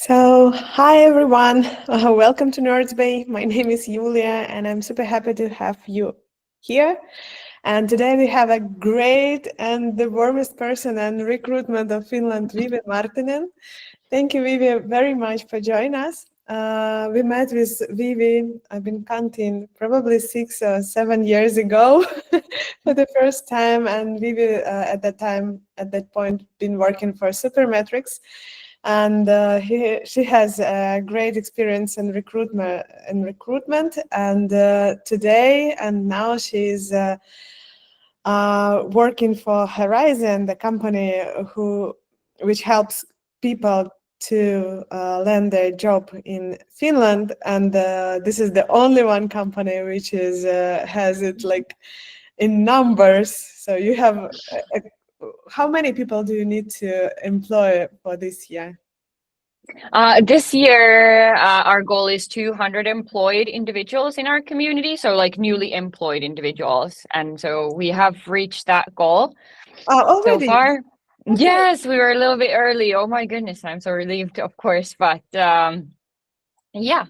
Hi everyone, welcome to Nerds Bay. My name is Julia, and I'm super happy to have you here. And today we have a great and the warmest person and recruitment of Finland, Viivi Marttinen. Thank you, Viivi, very much for joining us. We met with Viivi, I've been counting, probably 6 or 7 years ago for the first time. And Viivi, at that point, been working for Supermetrics. And she has great experience in recruitment. And today and now she's working for Horizon, the company which helps people to land their job in Finland. And this is the only one company which has it like in numbers. So you have how many people do you need to employ for this year? This year, our goal is 200 employed individuals in our community, so like newly employed individuals. And so we have reached that goal so Already? far. Okay. Yes, we were a little bit early. Oh my goodness, I'm so relieved, of course. But yeah,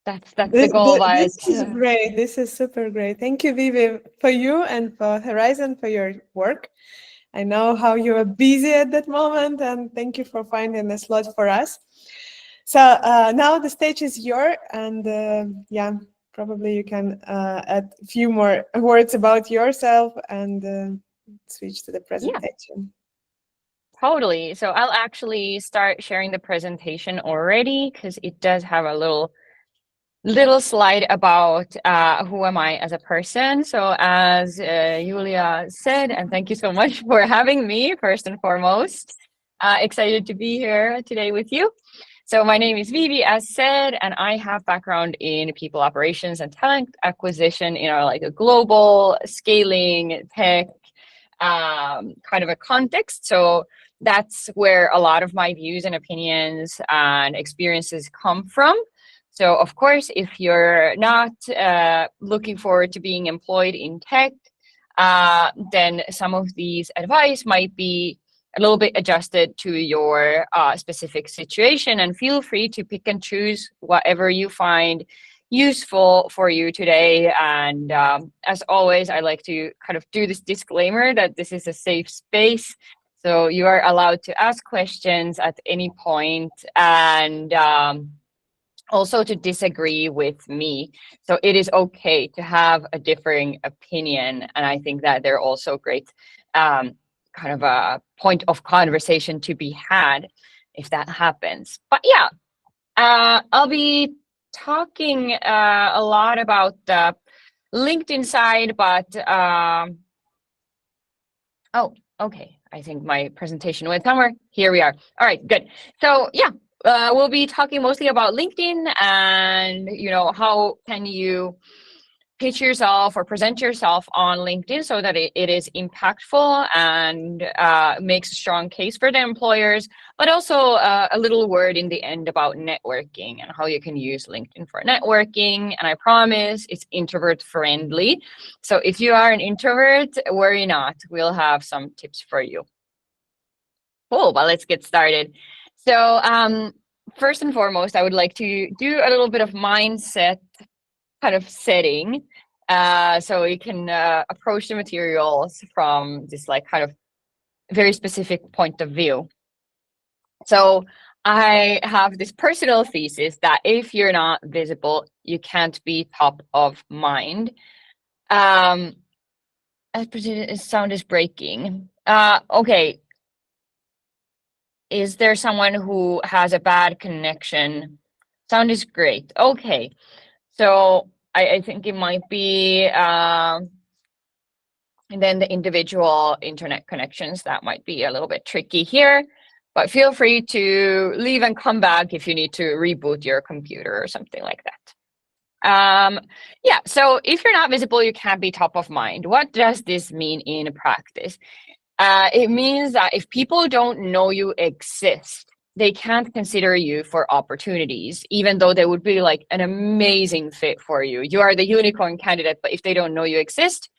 that's the goal. But This is great. This is super great. Thank you, Vivi, for you and for Horizon for your work. I know how you are busy at that moment, and thank you for finding a slot for us. So now the stage is yours, and yeah, probably you can add a few more words about yourself and switch to the yeah, presentation. totally. So I'll actually start sharing the presentation already because it does have a little slide about who am I as a person. So as Julia said, and thank you so much for having me, first and foremost. Excited to be here today with you. So my name is Viivi, as said, and I have background in people operations and talent acquisition in like a global scaling tech kind of a context. So that's where a lot of my views and opinions and experiences come from. So, of course, if you're not looking forward to being employed in tech, then some of these advice might be a little bit adjusted to your specific situation. And feel free to pick and choose whatever you find useful for you today. And as always, I like to kind of do this disclaimer that this is a safe space. So you are allowed to ask questions at any point. And also to disagree with me. So it is okay to have a differing opinion. And I think that they're also great kind of a point of conversation to be had if that happens. But yeah, I'll be talking a lot about the LinkedIn side, but oh, okay. I think my presentation went somewhere. Here we are. All right, good. So yeah, we'll be talking mostly about LinkedIn and how can you pitch yourself or present yourself on LinkedIn so that it is impactful and makes a strong case for the employers, but also a little word in the end about networking and how you can use LinkedIn for networking. And I promise it's introvert friendly. So if you are an introvert, worry not, we'll have some tips for you. Cool, well, let's get started. So first and foremost, I would like to do a little bit of mindset kind of setting so you can approach the materials from this like kind of very specific point of view. So I have this personal thesis that if you're not visible, you can't be top of mind. Sound is breaking. Okay. Is there someone who has a bad connection? Sound is great. Okay. So I think it might be and then the individual internet connections that might be a little bit tricky here, but feel free to leave and come back if you need to reboot your computer or something like that. Yeah, so if you're not visible, you can't be top of mind. What does this mean in practice? It means that if people don't know you exist, they can't consider you for opportunities, even though they would be like an amazing fit for you. You are the unicorn candidate, but if they don't know you exist,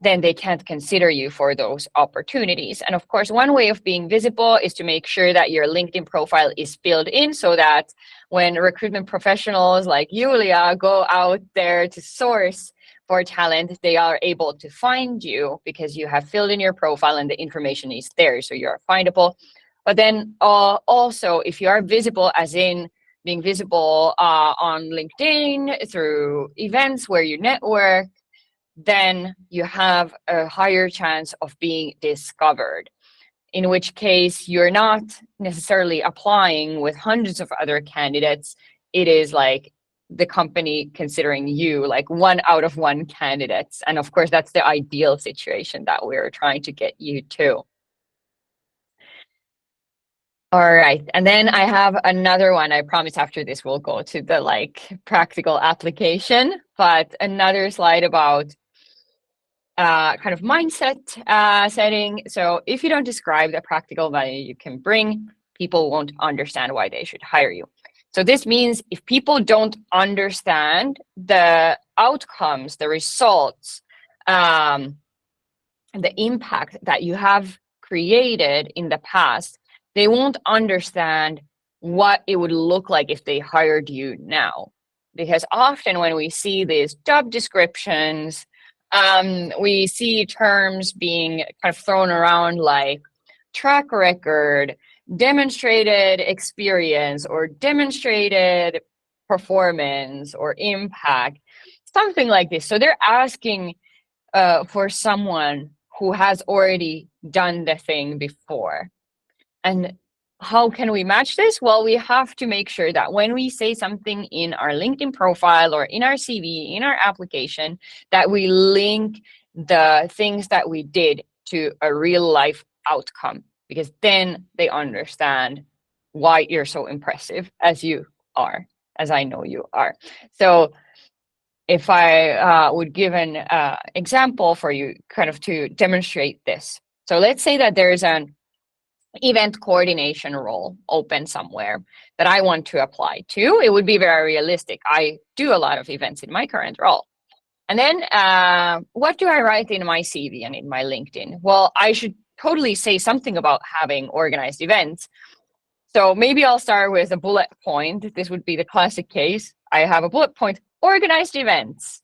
then they can't consider you for those opportunities. And of course, one way of being visible is to make sure that your LinkedIn profile is filled in, so that when recruitment professionals like Julia go out there to source for talent, they are able to find you because you have filled in your profile and the information is there, so you're findable. But then also, if you are visible, as in being visible on LinkedIn through events where you network, then you have a higher chance of being discovered, in which case you're not necessarily applying with hundreds of other candidates. It is like the company considering you like 1 out of 1 candidates. And of course, that's the ideal situation that we're trying to get you to. All right. And then I have another one. I promise after this we'll go to the like practical application, but another slide about kind of mindset setting. So if you don't describe the practical value you can bring, people won't understand why they should hire you. So this means if people don't understand the outcomes, the results, the impact that you have created in the past, they won't understand what it would look like if they hired you now. Because often when we see these job descriptions, we see terms being kind of thrown around like track record, demonstrated experience, or demonstrated performance or impact, something like this. So they're asking for someone who has already done the thing before. And how can we match this? Well, we have to make sure that when we say something in our LinkedIn profile or in our CV, in our application, that we link the things that we did to a real life outcome, because then they understand why you're so impressive as you are, as I know you are. So if I would give an example for you kind of to demonstrate this. So let's say that there's an event coordination role open somewhere that I want to apply to. It would be very realistic. I do a lot of events in my current role. And then what do I write in my CV and in my LinkedIn? Well, I should totally say something about having organized events. So maybe I'll start with a bullet point. This would be the classic case. I have a bullet point, organized events.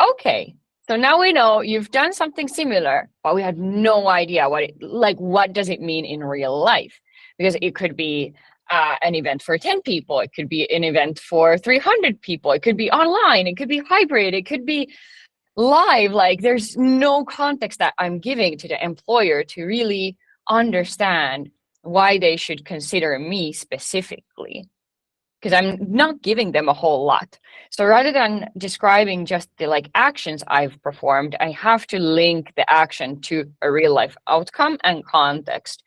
Okay. So now we know you've done something similar, but we had no idea what does it mean in real life? Because it could be an event for 10 people. It could be an event for 300 people. It could be online. It could be hybrid. It could be live. Like there's no context that I'm giving to the employer to really understand why they should consider me specifically, because I'm not giving them a whole lot. So rather than describing just the like actions I've performed, I have to link the action to a real life outcome and context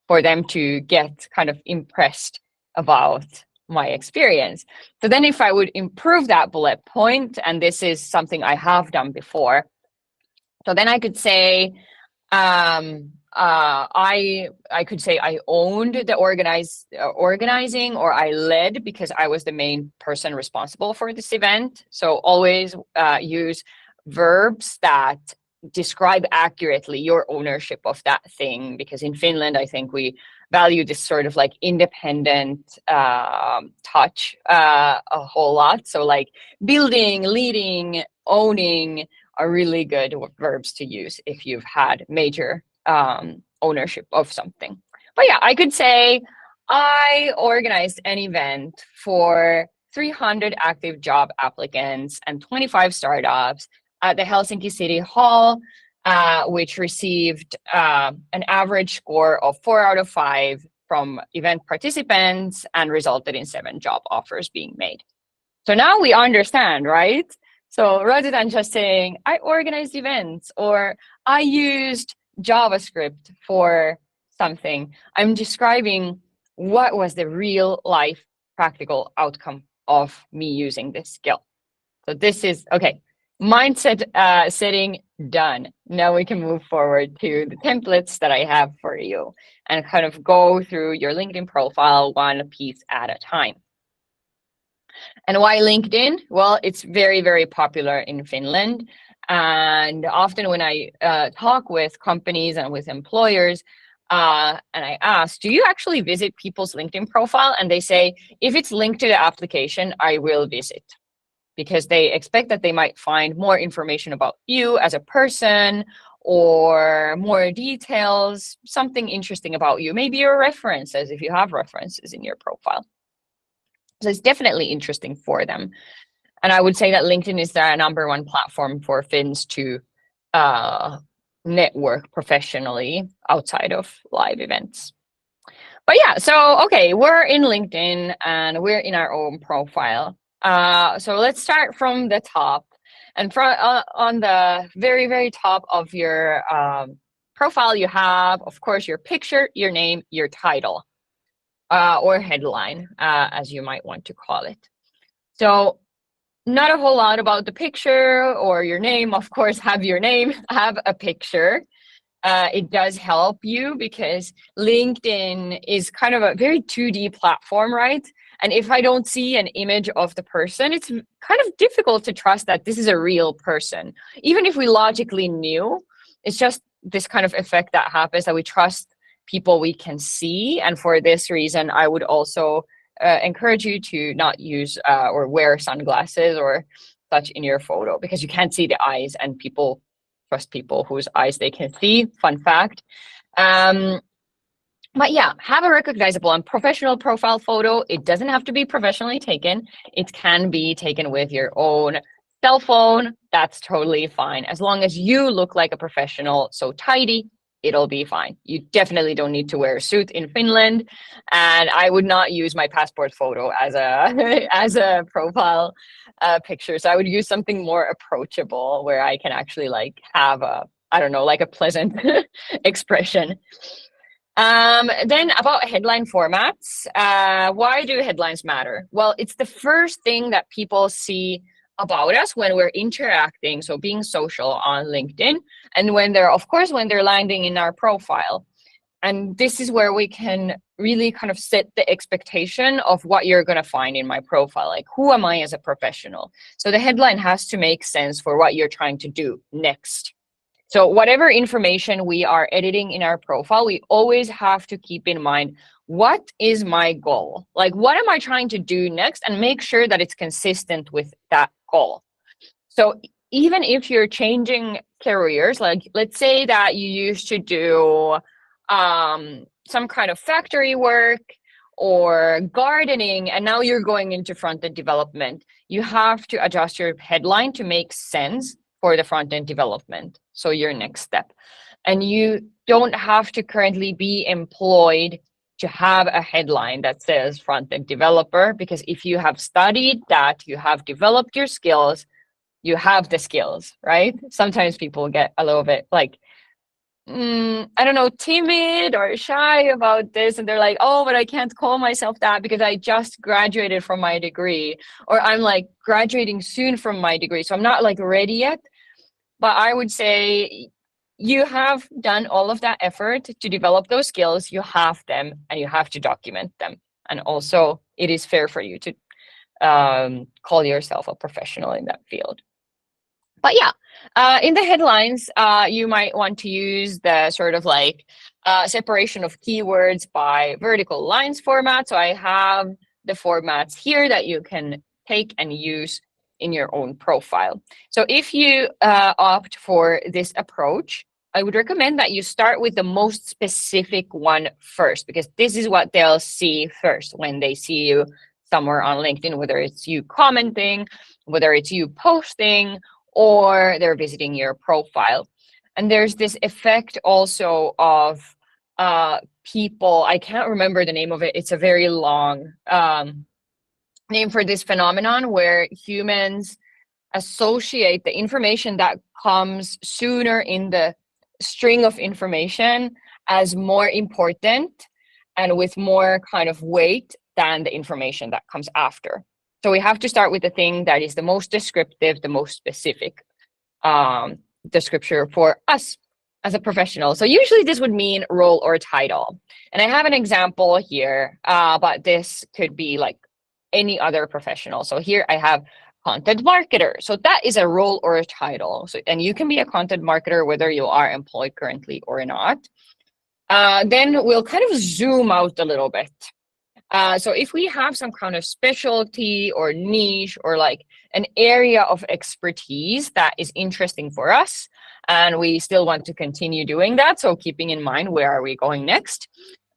for them to get kind of impressed about my experience. So then if I would improve that bullet point, and this is something I have done before, so then I could say, I could say I owned the organizing, or I led because I was the main person responsible for this event. So always use verbs that describe accurately your ownership of that thing, because in Finland, I think we value this sort of like independent touch a whole lot. So like building, leading, owning are really good verbs to use if you've had major ownership of something. But yeah, I could say I organized an event for 300 active job applicants and 25 startups at the Helsinki City Hall, which received an average score of 4 out of 5 from event participants and resulted in 7 job offers being made. So now we understand, right? So rather than just saying, I organized events or I used JavaScript for something, I'm describing what was the real life practical outcome of me using this skill. So this is, okay, mindset setting done. Now we can move forward to the templates that I have for you and kind of go through your LinkedIn profile one piece at a time. And why LinkedIn? Well, it's very, very popular in Finland. And often when I talk with companies and with employers, and I ask, do you actually visit people's LinkedIn profile? And they say, if it's linked to the application, I will visit, because they expect that they might find more information about you as a person, or more details, something interesting about you, maybe your references, if you have references in your profile. So it's definitely interesting for them. And I would say that LinkedIn is the number one platform for Finns to network professionally outside of live events. But yeah, so okay, we're in LinkedIn and we're in our own profile. So let's start from the top. And on the very, very top of your profile, you have, of course, your picture, your name, your title, or headline, as you might want to call it. So not a whole lot about the picture or your name. Of course, have your name, have a picture. It does help you because LinkedIn is kind of a very 2D platform, right? And if I don't see an image of the person, it's kind of difficult to trust that this is a real person. Even if we logically knew, it's just this kind of effect that happens that we trust people we can see. And for this reason, I would also encourage you to not use or wear sunglasses or such in your photo, because you can't see the eyes, and people trust people whose eyes they can see. Fun fact. But yeah, have a recognizable and professional profile photo. It doesn't have to be professionally taken. It can be taken with your own cell phone. That's totally fine. As long as you look like a professional, so tidy, it'll be fine. You definitely don't need to wear a suit in Finland. And I would not use my passport photo as a as a profile picture. So I would use something more approachable where I can actually like have a, I don't know, like a pleasant expression. Then about headline formats. Why do headlines matter? Well, it's the first thing that people see about us when we're interacting, so being social on LinkedIn, and when they're landing in our profile. And this is where we can really kind of set the expectation of what you're going to find in my profile. Like, who am I as a professional? So the headline has to make sense for what you're trying to do next. So whatever information we are editing in our profile, we always have to keep in mind, what is my goal? Like, what am I trying to do next? And make sure that it's consistent with that goal. So even if you're changing careers, like let's say that you used to do some kind of factory work or gardening, and now you're going into front-end development, you have to adjust your headline to make sense for the front-end development. So your next step. And you don't have to currently be employed to have a headline that says front-end developer, because if you have studied that, you have developed your skills, you have the skills, right? Sometimes people get a little bit like, I don't know, timid or shy about this. And they're like, oh, but I can't call myself that because I just graduated from my degree, or I'm like graduating soon from my degree. So I'm not like ready yet. But I would say you have done all of that effort to develop those skills. You have them and you have to document them. And also it is fair for you to call yourself a professional in that field. But yeah, in the headlines, you might want to use the sort of like separation of keywords by vertical lines format. So I have the formats here that you can take and use in your own profile. So if you opt for this approach, I would recommend that you start with the most specific one first, because this is what they'll see first when they see you somewhere on LinkedIn, whether it's you commenting, whether it's you posting, or they're visiting your profile. And there's this effect also of people, I can't remember the name of it, it's a very long name for this phenomenon where humans associate the information that comes sooner in the string of information as more important and with more kind of weight than the information that comes after. So we have to start with the thing that is the most descriptive, the most specific description for us as a professional. So usually this would mean role or title. And I have an example here, but this could be like any other professional. So here I have content marketer. So that is a role or a title. So, and you can be a content marketer whether you are employed currently or not. Then we'll kind of zoom out a little bit. So if we have some kind of specialty or niche or like an area of expertise that is interesting for us, and we still want to continue doing that, so keeping in mind where are we going next,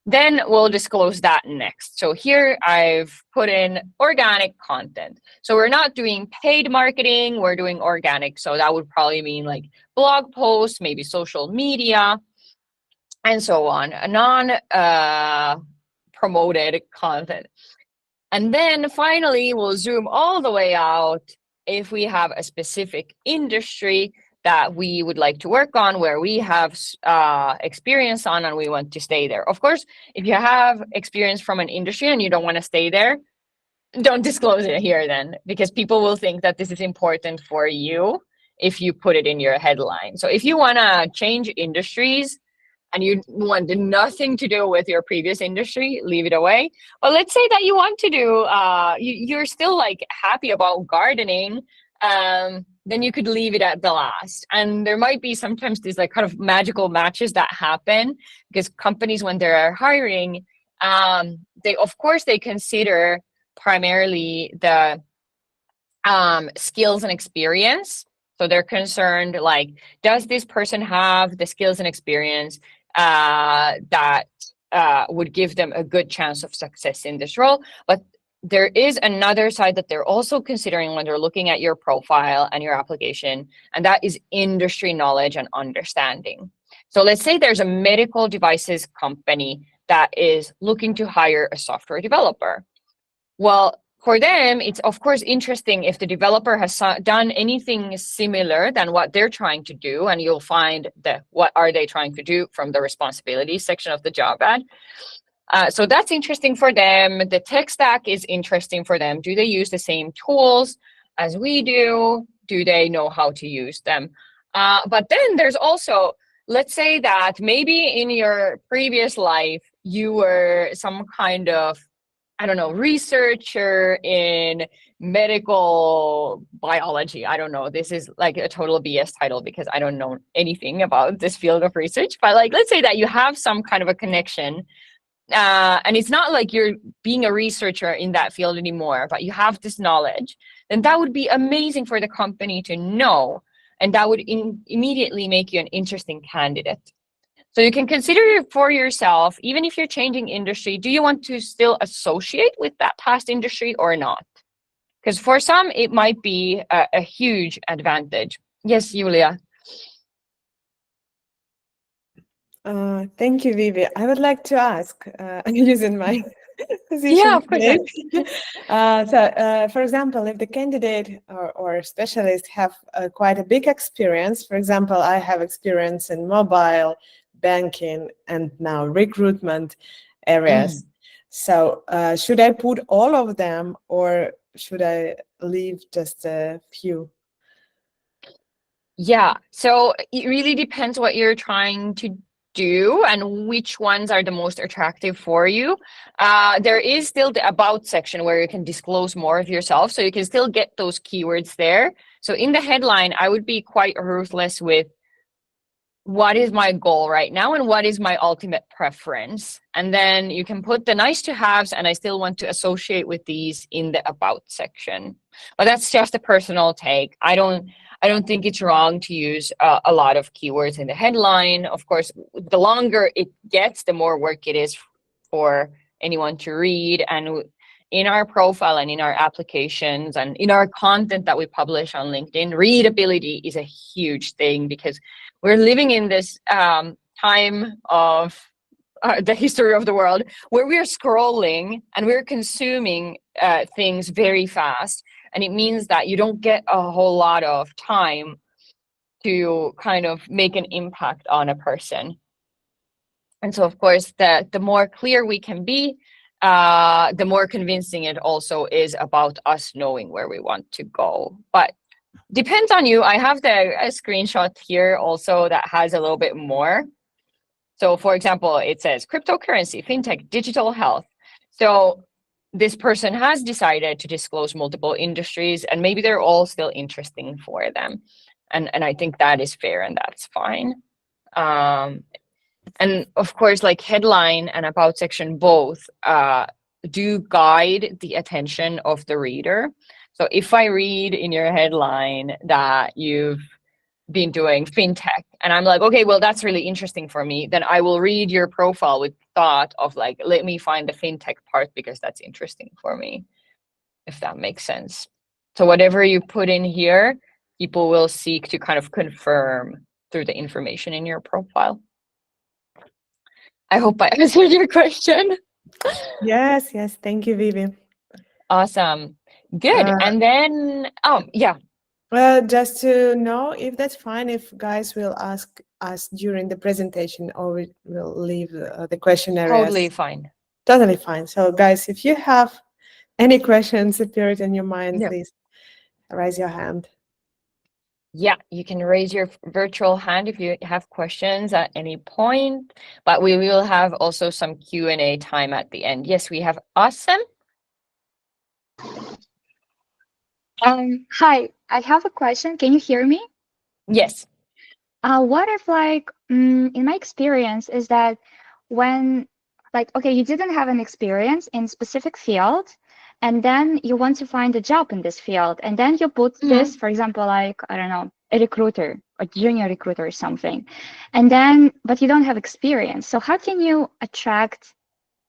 then we'll disclose that next. So here I've put in organic content. So we're not doing paid marketing, we're doing organic. So that would probably mean like blog posts, maybe social media, and so on, promoted content. And then finally, we'll zoom all the way out if we have a specific industry that we would like to work on, where we have experience on and we want to stay there. Of course, if you have experience from an industry and you don't want to stay there, don't disclose it here then, because people will think that this is important for you if you put it in your headline. So if you want to change industries, and you want nothing to do with your previous industry, leave it away. But let's say that you want to do, you're still like happy about gardening, then you could leave it at the last. And there might be sometimes these like kind of magical matches that happen, because companies, when they're hiring, they consider primarily the skills and experience. So they're concerned, like, does this person have the skills and experience that would give them a good chance of success in this role? But there is another side that they're also considering when they're looking at your profile and your application, and that is industry knowledge and understanding. So let's say there's a medical devices company that is looking to hire a software developer. Well, for them, it's of course interesting if the developer has done anything similar than what they're trying to do, and you'll find that what are they trying to do from the responsibilities section of the job ad. So that's interesting for them. The tech stack is interesting for them. Do they use the same tools as we do? Do they know how to use them? But then there's also, let's say that maybe in your previous life, you were some kind of, I don't know, researcher in medical biology. I don't know. This is like a total BS title because I don't know anything about this field of research. But like, let's say that you have some kind of a connection, and it's not like you're being a researcher in that field anymore, but you have this knowledge, then that would be amazing for the company to know. And that would immediately make you an interesting candidate. So you can consider it for yourself, even if you're changing industry, do you want to still associate with that past industry or not? Because for some, it might be a huge advantage. Yes, Julia. Thank you, Viivi. I would like to ask, using my position. Yeah, of course. For example, if the candidate or specialist have quite a big experience, for example, I have experience in mobile, banking, and now recruitment areas. So should I put all of them, or should I leave just a few? Yeah, so it really depends what you're trying to do and which ones are the most attractive for you. There is still the about section where you can disclose more of yourself, so you can still get those keywords there. So in the headline, I would be quite ruthless with what is my goal right now and what is my ultimate preference. And then you can put the nice to haves, and I still want to associate with these in the about section. But that's just a personal take. I don't think it's wrong to use a lot of keywords in the headline. Of course, the longer it gets, the more work it is for anyone to read. And in our profile and in our applications and in our content that we publish on LinkedIn, readability is a huge thing, because we're living in this time of the history of the world where we're scrolling and we're consuming things very fast. And it means that you don't get a whole lot of time to kind of make an impact on a person. And so, of course, the more clear we can be, the more convincing it also is about us knowing where we want to go. But depends on you. I have a screenshot here also that has a little bit more. So for example, it says cryptocurrency, fintech, digital health. So this person has decided to disclose multiple industries, and maybe they're all still interesting for them. And I think that is fair and that's fine. And of course, like headline and about section both do guide the attention of the reader. So if I read in your headline that you've been doing fintech and I'm like, okay, well, that's really interesting for me, then I will read your profile with thought of like, let me find the fintech part because that's interesting for me, if that makes sense. So whatever you put in here, people will seek to kind of confirm through the information in your profile. I hope I answered your question. Yes, thank you, Viivi. Awesome. Good. And then, yeah. Well, just to know if that's fine, if guys will ask us during the presentation, or we will leave the question areas. Totally fine. Totally fine. So guys, if you have any questions appeared in your mind, please raise your hand. Yeah, you can raise your virtual hand if you have questions at any point, but we will have also some Q&A time at the end. Yes, we have Awesome. Hi, I have a question. Can you hear me? Yes. What if like, in my experience is that when like, okay, you didn't have an experience in specific field, and then you want to find a job in this field, and then you put this, for example, like, I don't know, a recruiter or junior recruiter or something, and then, but you don't have experience. So how can you attract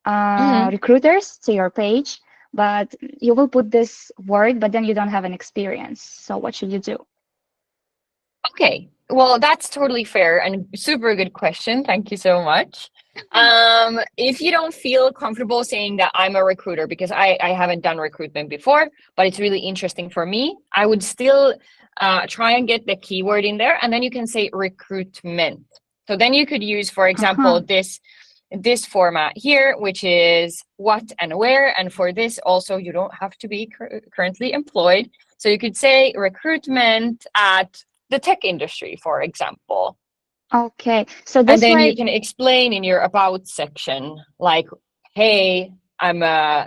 recruiters to your page, but you will put this word, but then you don't have an experience? So what should you do? Okay, well, that's totally fair and super good question. Thank you so much. If you don't feel comfortable saying that I'm a recruiter, because I haven't done recruitment before, but it's really interesting for me, I would still try and get the keyword in there, and then you can say recruitment. So then you could use, for example, this format here, which is what and where. And for this also, you don't have to be currently employed. So you could say recruitment at the tech industry, for example. Okay, so this and then way you can explain in your about section, like, hey, I'm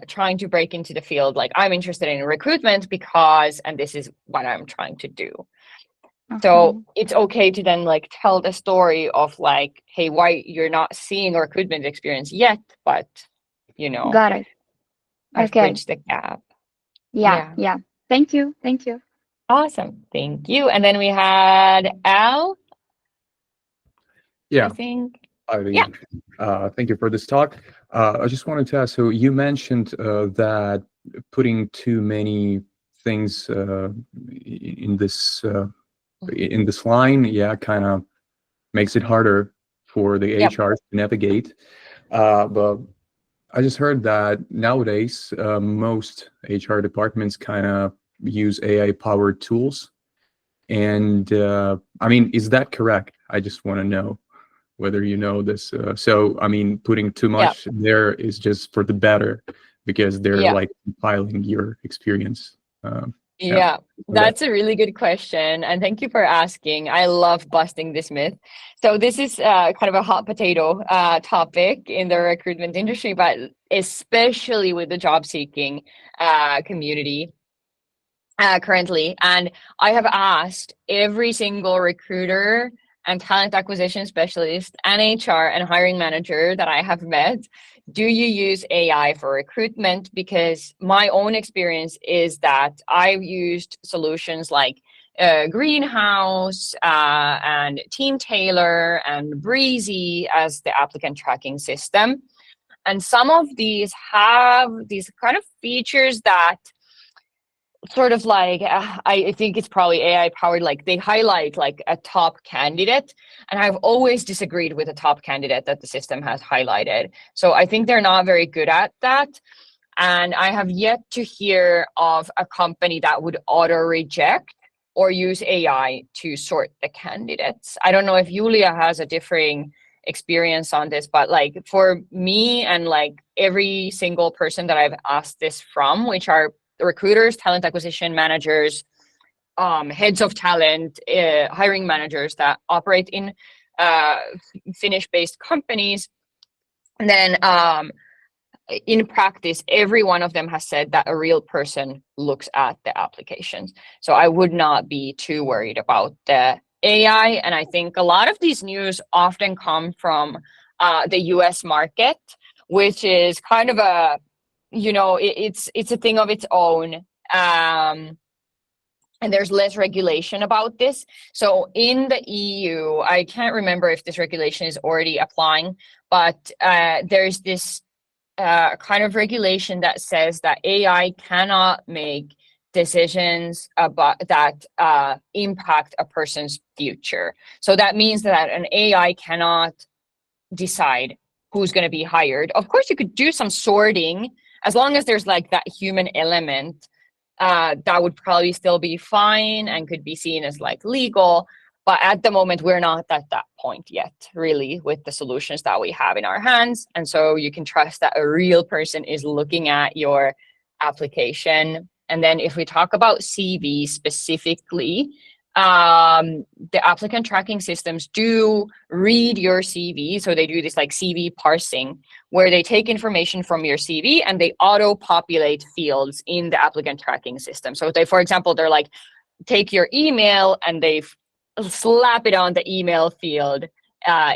trying to break into the field. Like, I'm interested in recruitment because, and this is what I'm trying to do. So it's okay to then like tell the story of like, hey, why you're not seeing a recruitment experience yet, but you know, got it. I've bridged the gap. Yeah. Thank you. Awesome. Thank you. And then we had Al. Yeah. I think. Thank you for this talk. I just wanted to ask, so you mentioned that putting too many things in this line, kind of makes it harder for the HRs to navigate. But I just heard that nowadays most HR departments kind of use AI-powered tools. And I mean, is that correct? I just want to know whether you know this. So, I mean, putting too much there is just for the better because they're like compiling your experience. That's a really good question. And thank you for asking. I love busting this myth. So this is kind of a hot potato topic in the recruitment industry, but especially with the job seeking community currently. And I have asked every single recruiter and talent acquisition specialist and HR and hiring manager that I have met, do you use AI for recruitment? Because my own experience is that I've used solutions like Greenhouse and Team Tailor and Breezy as the applicant tracking system. And some of these have these kind of features that sort of like, I think it's probably AI powered, like they highlight like a top candidate. And I've always disagreed with a top candidate that the system has highlighted. So I think they're not very good at that. And I have yet to hear of a company that would auto reject or use AI to sort the candidates. I don't know if Julia has a differing experience on this, but like for me and like every single person that I've asked this from, which are recruiters, talent acquisition managers, heads of talent, hiring managers that operate in Finnish-based companies, and then in practice, every one of them has said that a real person looks at the applications. So I would not be too worried about the AI. And I think a lot of these news often come from the US market, which is kind of a, it's a thing of its own. And there's less regulation about this. So in the EU, I can't remember if this regulation is already applying, but there's this kind of regulation that says that AI cannot make decisions about that impact a person's future. So that means that an AI cannot decide who's going to be hired. Of course, you could do some sorting as long as there's like that human element. That would probably still be fine and could be seen as like legal. But at the moment, we're not at that point yet, really, with the solutions that we have in our hands. And so you can trust that a real person is looking at your application. And then if we talk about CV specifically, the applicant tracking systems do read your CV. So they do this like CV parsing, where they take information from your CV and they auto-populate fields in the applicant tracking system. So they, for example, they're like, take your email and they slap it on the email field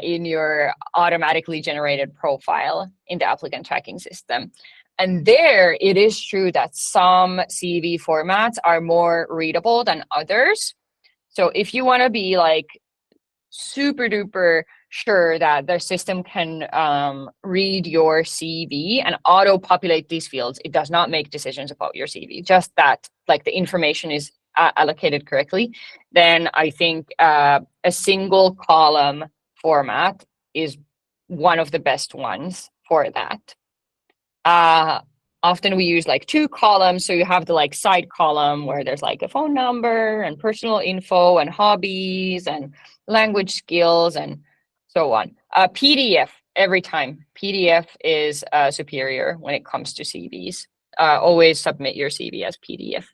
in your automatically generated profile in the applicant tracking system. And there, it is true that some CV formats are more readable than others. So if you want to be like super duper sure that the system can read your CV and auto-populate these fields, it does not make decisions about your CV, just that like the information is allocated correctly, then I think a single column format is one of the best ones for that. Often we use like 2 columns. So you have the like side column where there's like a phone number and personal info and hobbies and language skills and so on. PDF every time. PDF is superior when it comes to CVs. Always submit your CV as PDF.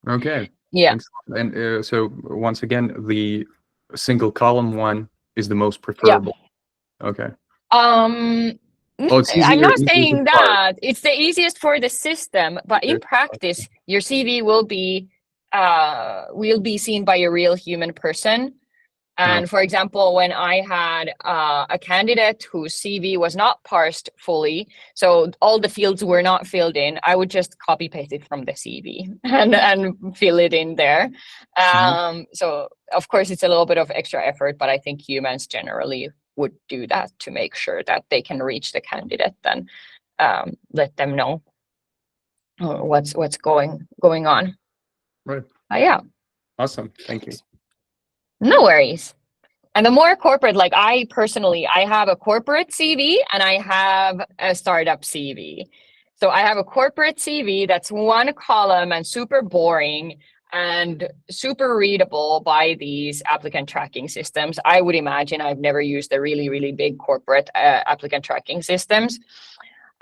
Okay. Yeah. Thanks. And so once again, the single column one is the most preferable. Yeah. Okay. It's I'm not saying that it's the easiest for the system, but in practice, your CV will be seen by a real human person. And for example, when I had a candidate whose CV was not parsed fully, so all the fields were not filled in, I would just copy paste it from the CV and fill it in there. So of course, it's a little bit of extra effort, but I think humans generally would do that to make sure that they can reach the candidate and let them know what's going on. Right. Yeah. Awesome. Thank you. No worries. And the more corporate, like I have a corporate CV and I have a startup CV. So I have a corporate CV that's 1 column and super boring and super readable by these applicant tracking systems. I would imagine I've never used the really, really big corporate applicant tracking systems.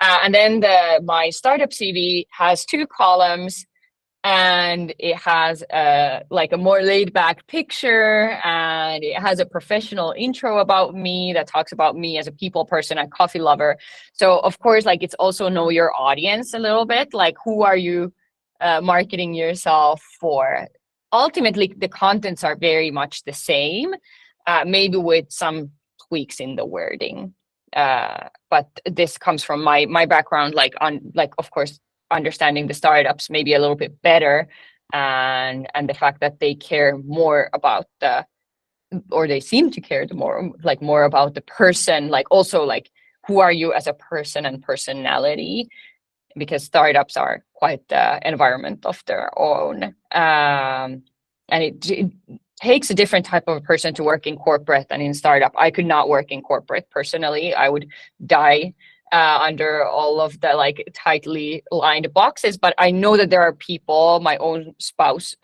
And then my startup CV has 2 columns and it has like a more laid back picture and it has a professional intro about me that talks about me as a people person and coffee lover. So of course, like it's also know your audience a little bit, like who are you marketing yourself for? Ultimately, the contents are very much the same, maybe with some tweaks in the wording. But this comes from my background, of course, understanding the startups maybe a little bit better, and the fact that they care more about they seem to care more about the person, like also like who are you as a person and personality, because startups are quite the environment of their own, and it takes a different type of person to work in corporate than in startup. I could not work in corporate personally. I would die under all of the like tightly lined boxes. But I know that there are people, my own spouse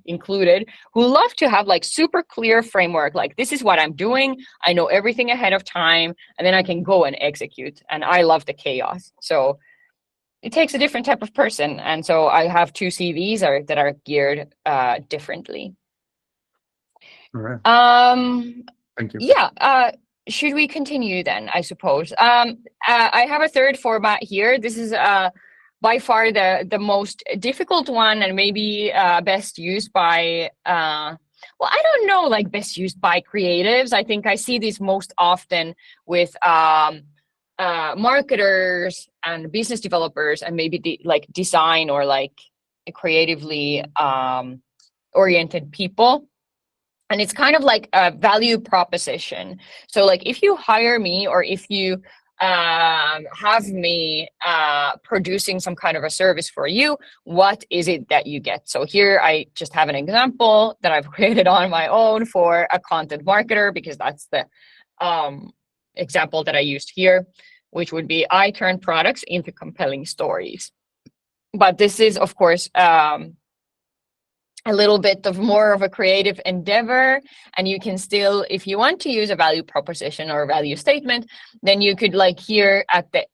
included, who love to have like super clear framework. Like, this is what I'm doing. I know everything ahead of time, and then I can go and execute. And I love the chaos. So it takes a different type of person. And so I have 2 CVs that are geared differently. All right. Thank you. Yeah. Should we continue then, I suppose? I have a third format here. This is by far the most difficult one, and maybe best used by well, I don't know, like best used by creatives. I think I see this most often with marketers and business developers, and maybe like design or like creatively oriented people. And it's kind of like a value proposition. So like if you hire me, or if you have me producing some kind of a service for you, what is it that you get? So here I just have an example that I've created on my own for a content marketer, because that's the example that I used here, which would be I turn products into compelling stories. But this is, of course, a little bit of more of a creative endeavor, and you can still, if you want to use a value proposition or a value statement, then you could like here at the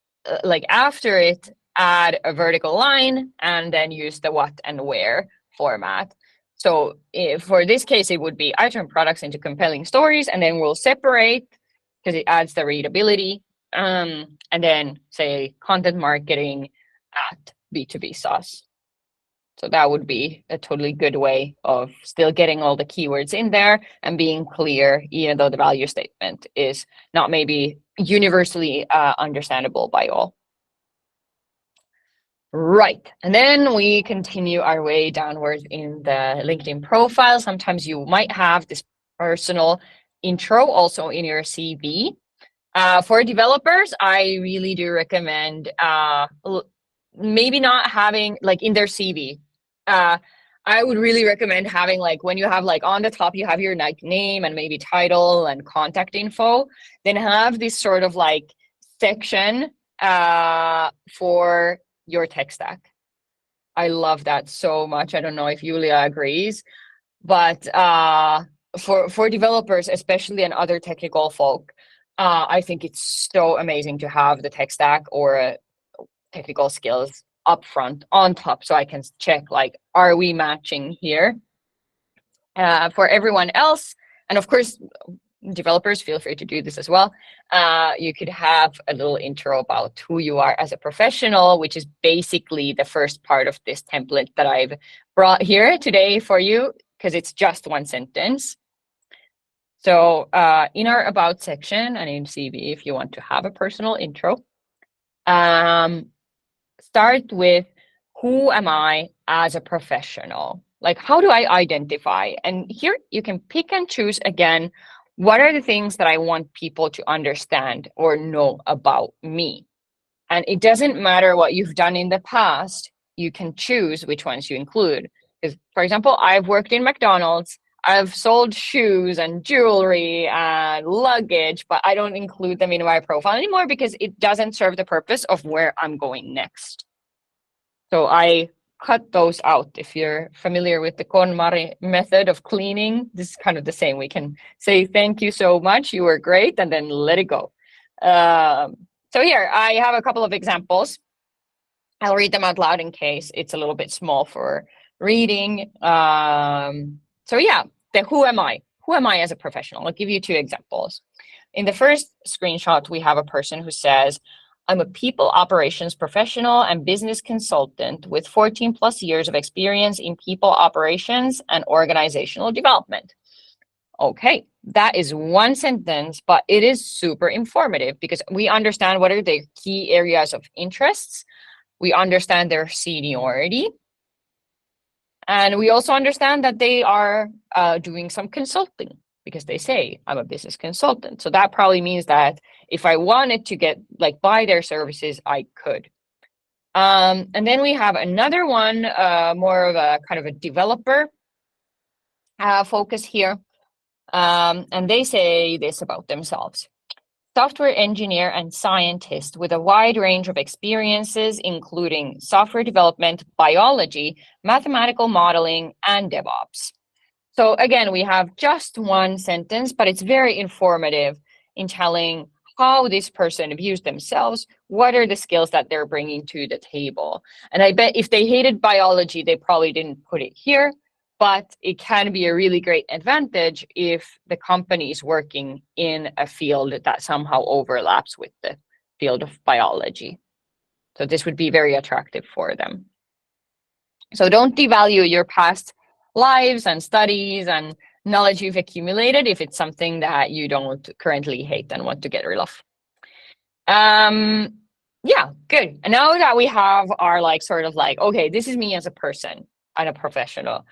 like after it add a vertical line and then use the what and where format. So for this case, it would be I turn products into compelling stories, and then we'll separate because it adds the readability, and then say content marketing at B2B SaaS. So that would be a totally good way of still getting all the keywords in there and being clear, even though the value statement is not maybe universally understandable by all. Right, and then we continue our way downwards in the LinkedIn profile. Sometimes you might have this personal intro also in your CV. For developers, I really do recommend maybe not having like in their CV. I would really recommend having like when you have like on the top you have your like name and maybe title and contact info, then have this sort of like section for your tech stack. I love that so much. I don't know if Julia agrees, but for developers especially and other technical folk, I think it's so amazing to have the tech stack or technical skills up front on top, so I can check like, are we matching here? For everyone else, and of course developers, feel free to do this as well. You could have a little intro about who you are as a professional, which is basically the first part of this template that I've brought here today for you, because it's just one sentence. So in our about section and in CV, if you want to have a personal intro, start with who am I as a professional? Like, how do I identify? And here you can pick and choose again, what are the things that I want people to understand or know about me? And it doesn't matter what you've done in the past, you can choose which ones you include. Because, for example, I've worked in McDonald's, I've sold shoes and jewelry and luggage, but I don't include them in my profile anymore because it doesn't serve the purpose of where I'm going next. So I cut those out. If you're familiar with the KonMari method of cleaning, this is kind of the same. We can say, thank you so much, you were great, and then let it go. So here, I have a couple of examples. I'll read them out loud in case it's a little bit small for reading. So yeah, the who am I? Who am I as a professional? I'll give you 2 examples. In the first screenshot, we have a person who says, I'm a people operations professional and business consultant with 14 plus years of experience in people operations and organizational development. Okay, that is one sentence, but it is super informative because we understand what are their key areas of interests. We understand their seniority. And we also understand that they are doing some consulting because they say, I'm a business consultant. So that probably means that if I wanted to get like buy their services, I could. And then we have another one, more of a kind of a developer focus here. And they say this about themselves. Software engineer and scientist with a wide range of experiences, including software development, biology, mathematical modeling, and DevOps. So again, we have just one sentence, but it's very informative in telling how this person views themselves, what are the skills that they're bringing to the table. And I bet if they hated biology, they probably didn't put it here, but it can be a really great advantage if the company is working in a field that somehow overlaps with the field of biology. So this would be very attractive for them. So don't devalue your past lives and studies and knowledge you've accumulated if it's something that you don't currently hate and want to get rid of. Yeah, good. And now that we have our like sort of like, okay, this is me as a person and a professional.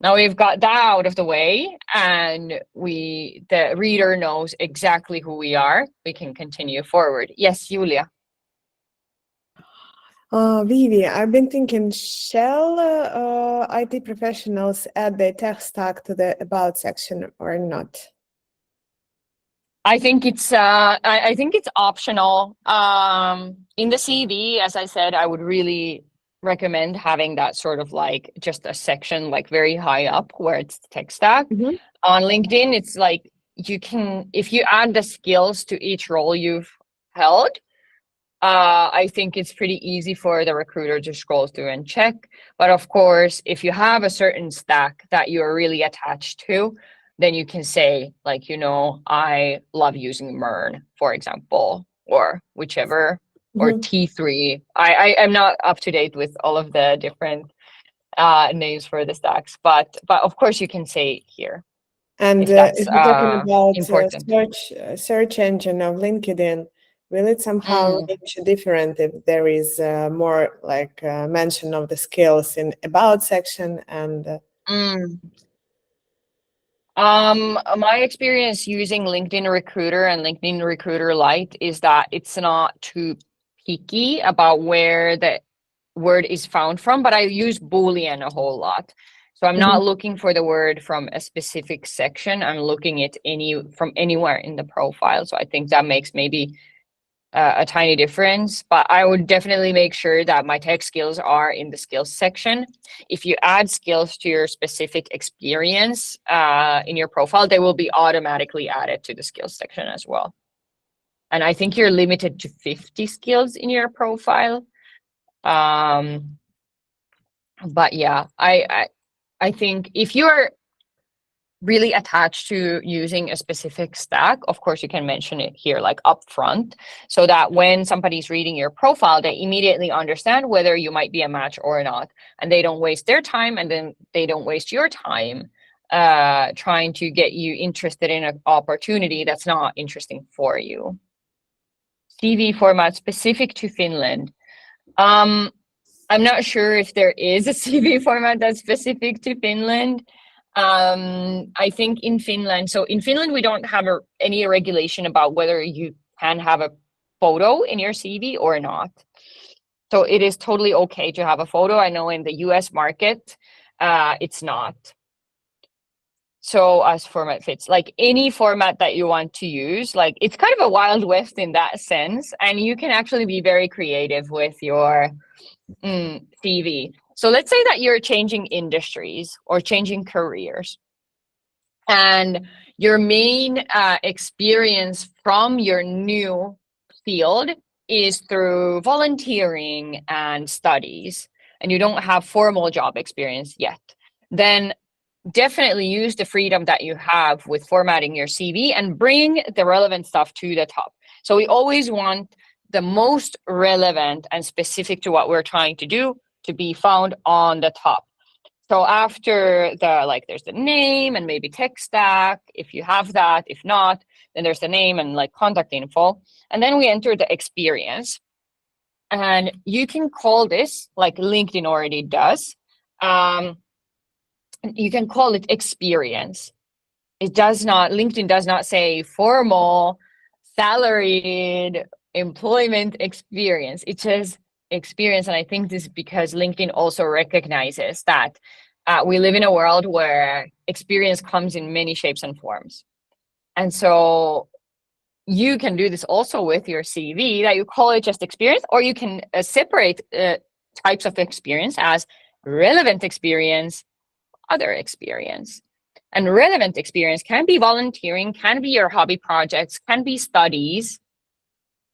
Now we've got that out of the way and the reader knows exactly who we are. We can continue forward. Yes, Julia. Viivi, I've been thinking, shall IT professionals add their tech stack to the About section or not? I think it's optional. In the CV, as I said, I would really recommend having that sort of like just a section like very high up where it's tech stack. Mm-hmm. On LinkedIn, it's like you can, if you add the skills to each role you've held, I think it's pretty easy for the recruiter to scroll through and check. But of course, if you have a certain stack that you're really attached to, then you can say like, you know, I love using MERN, for example, or whichever, or T3. I'm not up to date with all of the different names for the stacks, but of course you can say here. And if that's if we're talking about important. search engine of LinkedIn, will it somehow reach different if there is more like mention of the skills in About section and? My experience using LinkedIn Recruiter and LinkedIn Recruiter Lite is that it's not too picky about where the word is found from, but I use Boolean a whole lot. So I'm not looking for the word from a specific section. I'm looking at from anywhere in the profile. So I think that makes maybe a tiny difference, but I would definitely make sure that my tech skills are in the skills section. If you add skills to your specific experience in your profile, they will be automatically added to the skills section as well. And I think you're limited to 50 skills in your profile. But yeah, I think if you're really attached to using a specific stack, of course you can mention it here like upfront, so that when somebody's reading your profile, they immediately understand whether you might be a match or not, and they don't waste their time, and then they don't waste your time trying to get you interested in an opportunity that's not interesting for you. CV format specific to Finland. I'm not sure if there is a CV format that's specific to Finland. I think in Finland, we don't have any regulation about whether you can have a photo in your CV or not. So it is totally okay to have a photo. I know in the US market, it's not. So as format fits, like any format that you want to use, like it's kind of a wild west in that sense. And you can actually be very creative with your CV. So let's say that you're changing industries or changing careers, and your main experience from your new field is through volunteering and studies, and you don't have formal job experience yet, then definitely use the freedom that you have with formatting your CV and bring the relevant stuff to the top. So we always want the most relevant and specific to what we're trying to do to be found on the top. So after there's the name and maybe tech stack, if you have that. If not, then there's the name and like contact info. And then we enter the experience. And you can call this, like LinkedIn already does, you can call it experience. LinkedIn does not say formal, salaried employment experience. It says experience. And I think this is because LinkedIn also recognizes that we live in a world where experience comes in many shapes and forms. And so you can do this also with your CV, that you call it just experience, or you can separate types of experience as relevant experience, other experience. And relevant experience can be volunteering, can be your hobby projects, can be studies,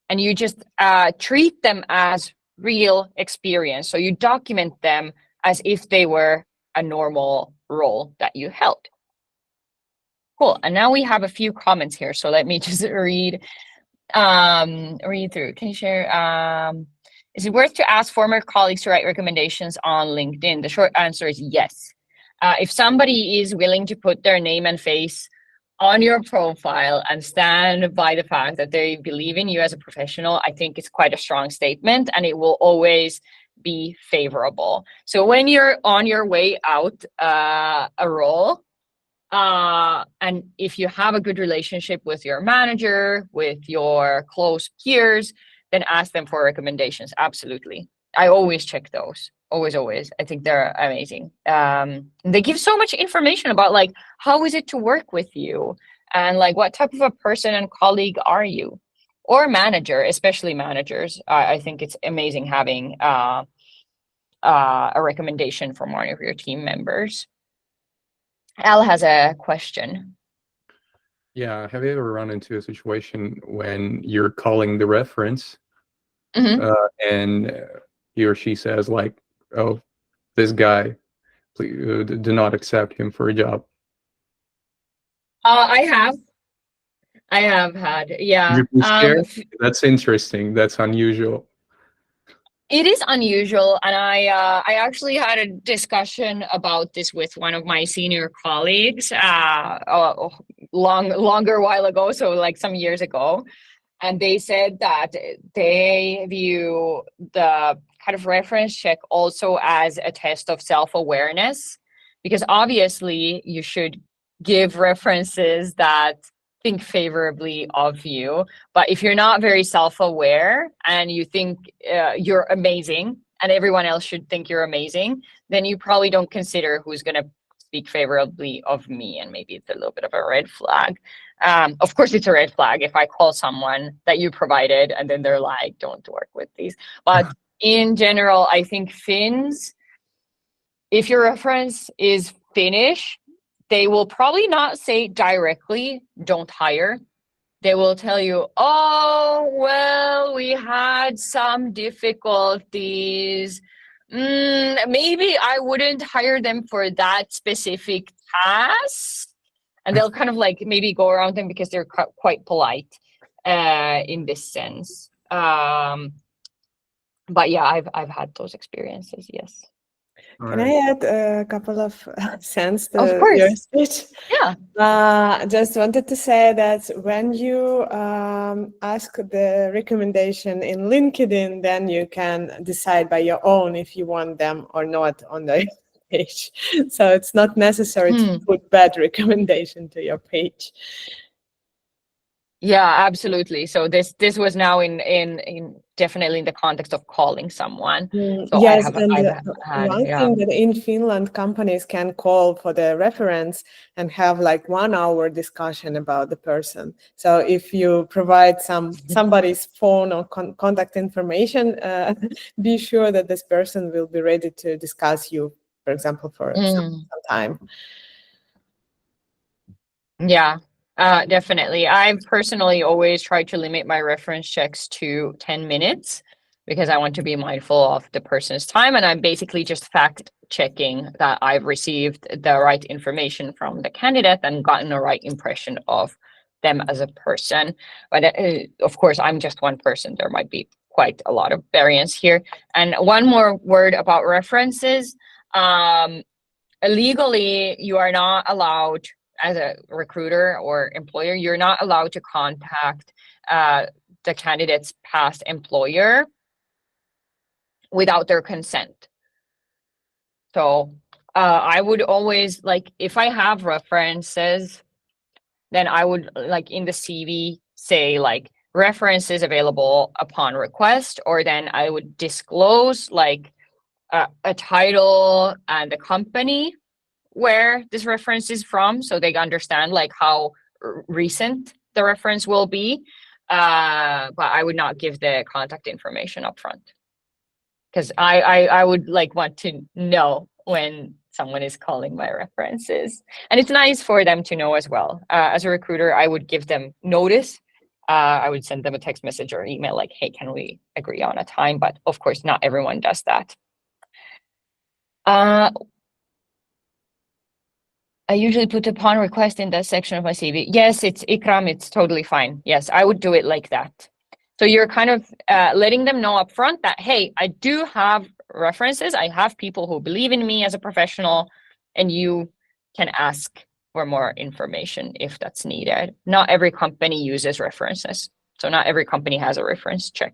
and you just treat them as real experience. So you document them as if they were a normal role that you held. Cool. And now we have a few comments here. So let me just read read through. Can you share? Is it worth to ask former colleagues to write recommendations on LinkedIn? The short answer is yes. If somebody is willing to put their name and face on your profile and stand by the fact that they believe in you as a professional, I think it's quite a strong statement, and it will always be favorable. So when you're on your way out a role, and if you have a good relationship with your manager, with your close peers, then ask them for recommendations. Absolutely. I always check those. Always. I think they're amazing. They give so much information about like, how is it to work with you? And like, what type of a person and colleague are you? Or manager, especially managers. I think it's amazing having a recommendation from one of your team members. Al has a question. Yeah, have you ever run into a situation when you're calling the reference and he or she says like, oh, this guy, please, do not accept him for a job? I have had, yeah. You've been scared? That's interesting. That's unusual. It is unusual, and I actually had a discussion about this with one of my senior colleagues a longer while ago, so like some years ago, and they said that they view the kind of reference check also as a test of self-awareness, because obviously you should give references that think favorably of you. But if you're not very self-aware and you think you're amazing and everyone else should think you're amazing, then you probably don't consider who's going to speak favorably of me. And maybe it's a little bit of a red flag. Of course, it's a red flag if I call someone that you provided and then they're like, don't work with these. But in general, I think Finns, if your reference is Finnish, they will probably not say directly, don't hire. They will tell you, oh, well, we had some difficulties. Maybe I wouldn't hire them for that specific task. And they'll kind of like maybe go around them because they're quite polite in this sense. But yeah, I've had those experiences, yes. Can I add a couple of cents to Of course. your speech? Yeah. Just wanted to say that when you ask the recommendation in LinkedIn, then you can decide by your own if you want them or not on the page. So it's not necessary to put bad recommendation to your page. Yeah, absolutely. So this was now in definitely in the context of calling someone. So yes, I've had, one thing that in Finland companies can call for the reference and have like 1 hour discussion about the person. So if you provide somebody's phone or contact information, be sure that this person will be ready to discuss you, for example, for some time. Yeah. Definitely. I've personally always tried to limit my reference checks to 10 minutes because I want to be mindful of the person's time. And I'm basically just fact checking that I've received the right information from the candidate and gotten the right impression of them as a person. But of course, I'm just one person. There might be quite a lot of variance here. And one more word about references. Legally, you are not allowed, as a recruiter or employer, you're not allowed to contact the candidate's past employer without their consent. So I would always, like, if I have references, then I would, like, in the CV say, like, references available upon request, or then I would disclose, like, a title and the company where this reference is from, so they understand like how recent the reference will be. But I would not give the contact information up front because I would like want to know when someone is calling my references, and it's nice for them to know as well. As a recruiter, I would give them notice. I would send them a text message or email like, hey, can we agree on a time? But of course, not everyone does that. I usually put upon request in that section of my CV. Yes, it's Ikram. It's totally fine. Yes, I would do it like that. So you're kind of letting them know up front that, hey, I do have references. I have people who believe in me as a professional, and you can ask for more information if that's needed. Not every company uses references. So not every company has a reference check.